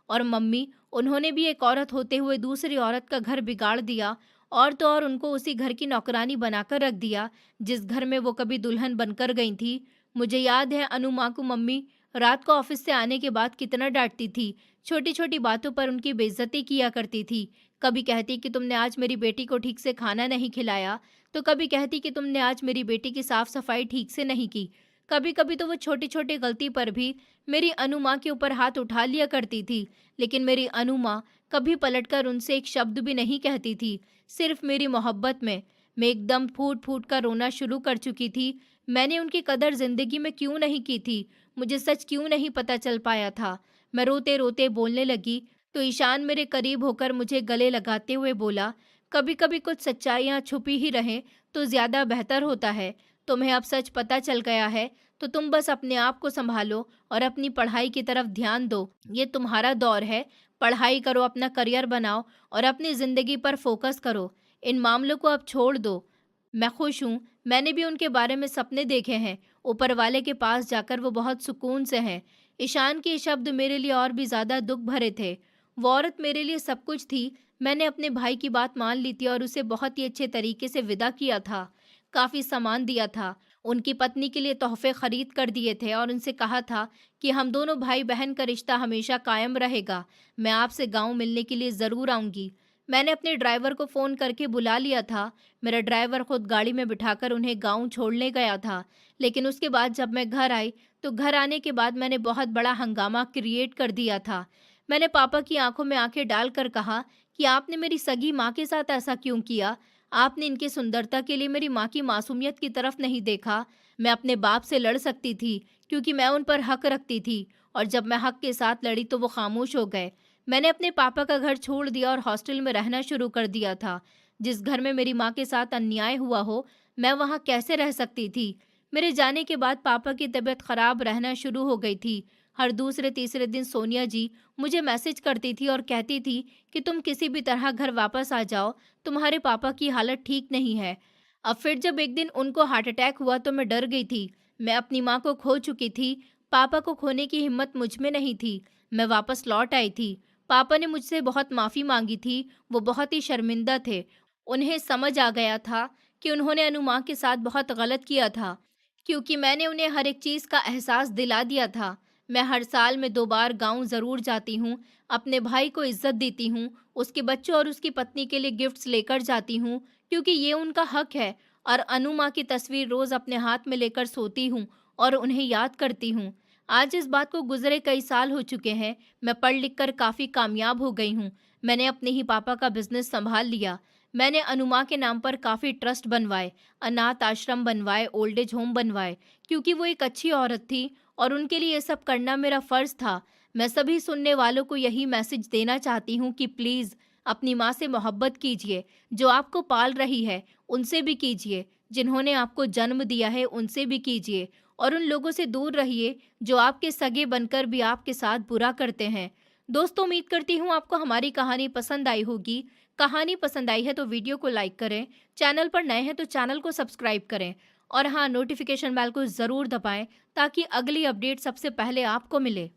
और मम्मी, उन्होंने भी एक औरत होते हुए दूसरी औरत का घर बिगाड़ दिया, और तो और उनको उसी घर की नौकरानी बनाकर रख दिया जिस घर में वो कभी दुल्हन बनकर गई थी। मुझे याद है अनु माँ को मम्मी रात को ऑफिस से आने के बाद कितना डांटती थी। छोटी छोटी बातों पर उनकी बेइज्जती किया करती थी। कभी कहती कि तुमने आज मेरी बेटी को ठीक से खाना नहीं खिलाया, तो कभी कहती कि तुमने आज मेरी बेटी की साफ सफाई ठीक से नहीं की। कभी कभी तो वो छोटी छोटी गलती पर भी मेरी अनु माँ के ऊपर हाथ उठा लिया करती थी, लेकिन मेरी अनु माँ कभी पलटकर उनसे एक शब्द भी नहीं कहती थी। सिर्फ मेरी मोहब्बत में मैं एकदम फूट फूट कर रोना शुरू कर चुकी थी। मैंने उनकी कदर जिंदगी में क्यों नहीं की थी? मुझे सच क्यों नहीं पता चल पाया था? मैं रोते रोते बोलने लगी तो ईशान मेरे करीब होकर मुझे गले लगाते हुए बोला, कभी कभी कुछ सच्चाइयाँ छुपी ही रहें तो ज़्यादा बेहतर होता है। तुम्हें अब सच पता चल गया है, तो तुम बस अपने आप को संभालो और अपनी पढ़ाई की तरफ ध्यान दो। ये तुम्हारा दौर है। पढ़ाई करो, अपना करियर बनाओ और अपनी ज़िंदगी पर फोकस करो। इन मामलों को अब छोड़ दो। मैं खुश हूँ। मैंने भी उनके बारे में सपने देखे हैं। ऊपर वाले के पास जाकर वो बहुत सुकून से हैं। ईशान के ये शब्द मेरे लिए और भी ज़्यादा दुख भरे थे। वो औरत मेरे लिए सब कुछ थी। मैंने अपने भाई की बात मान ली थी और उसे बहुत ही अच्छे तरीके से विदा किया था। काफ़ी सामान दिया था। उनकी पत्नी के लिए तोहफे खरीद कर दिए थे और उनसे कहा था कि हम दोनों भाई बहन का रिश्ता हमेशा कायम रहेगा। मैं आपसे गांव मिलने के लिए ज़रूर आऊँगी। मैंने अपने ड्राइवर को फ़ोन करके बुला लिया था। मेरा ड्राइवर खुद गाड़ी में बिठाकर उन्हें गांव छोड़ने गया था। लेकिन उसके बाद जब मैं घर आई, तो घर आने के बाद मैंने बहुत बड़ा हंगामा क्रिएट कर दिया था। मैंने पापा की आंखों में आंखें डालकर कहा कि आपने मेरी सगी माँ के साथ ऐसा क्यों किया? आपने इनकी सुंदरता के लिए मेरी माँ की मासूमियत की तरफ नहीं देखा। मैं अपने बाप से लड़ सकती थी क्योंकि मैं उन पर हक रखती थी, और जब मैं हक के साथ लड़ी तो वो खामोश हो गए। मैंने अपने पापा का घर छोड़ दिया और हॉस्टल में रहना शुरू कर दिया था। जिस घर में मेरी माँ के साथ अन्याय हुआ हो, मैं वहाँ कैसे रह सकती थी? मेरे जाने के बाद पापा की तबीयत खराब रहना शुरू हो गई थी। हर दूसरे तीसरे दिन सोनिया जी मुझे मैसेज करती थी और कहती थी कि तुम किसी भी तरह घर वापस आ जाओ, तुम्हारे पापा की हालत ठीक नहीं है। अब फिर जब एक दिन उनको हार्ट अटैक हुआ तो मैं डर गई थी। मैं अपनी माँ को खो चुकी थी। पापा को खोने की हिम्मत मुझ में नहीं थी। मैं वापस लौट आई थी। पापा ने मुझसे बहुत माफ़ी मांगी थी। वो बहुत ही शर्मिंदा थे। उन्हें समझ आ गया था कि उन्होंने अनु माँ के साथ बहुत गलत किया था, क्योंकि मैंने उन्हें हर एक चीज़ का एहसास दिला दिया था। मैं हर साल में 2 बार गाँव ज़रूर जाती हूँ, अपने भाई को इज़्ज़त देती हूँ, उसके बच्चों और उसकी पत्नी के लिए गिफ्ट्स लेकर जाती हूँ, क्योंकि ये उनका हक है। और अनु माँ की तस्वीर रोज़ अपने हाथ में लेकर सोती हूँ और उन्हें याद करती हूँ। आज इस बात को गुज़रे कई साल हो चुके हैं। मैं पढ़ लिख कर काफ़ी कामयाब हो गई हूँ। मैंने अपने ही पापा का बिज़नेस सँभाल लिया। मैंने अनु माँ के नाम पर काफ़ी ट्रस्ट बनवाए, अनाथ आश्रम बनवाए, ओल्ड एज होम बनवाए, क्योंकि वो एक अच्छी औरत थी और उनके लिए ये सब करना मेरा फ़र्ज़ था। मैं सभी सुनने वालों को यही मैसेज देना चाहती हूँ कि प्लीज़ अपनी माँ से मोहब्बत कीजिए। जो आपको पाल रही है, उनसे भी कीजिए। जिन्होंने आपको जन्म दिया है, उनसे भी कीजिए। और उन लोगों से दूर रहिए जो आपके सगे बनकर भी आपके साथ बुरा करते हैं। दोस्तों, उम्मीद करती हूँ आपको हमारी कहानी पसंद आई होगी। कहानी पसंद आई है तो वीडियो को लाइक करें, चैनल पर नए हैं तो चैनल को सब्सक्राइब करें, और हाँ, नोटिफिकेशन बेल को ज़रूर दबाएं ताकि अगली अपडेट सबसे पहले आपको मिले।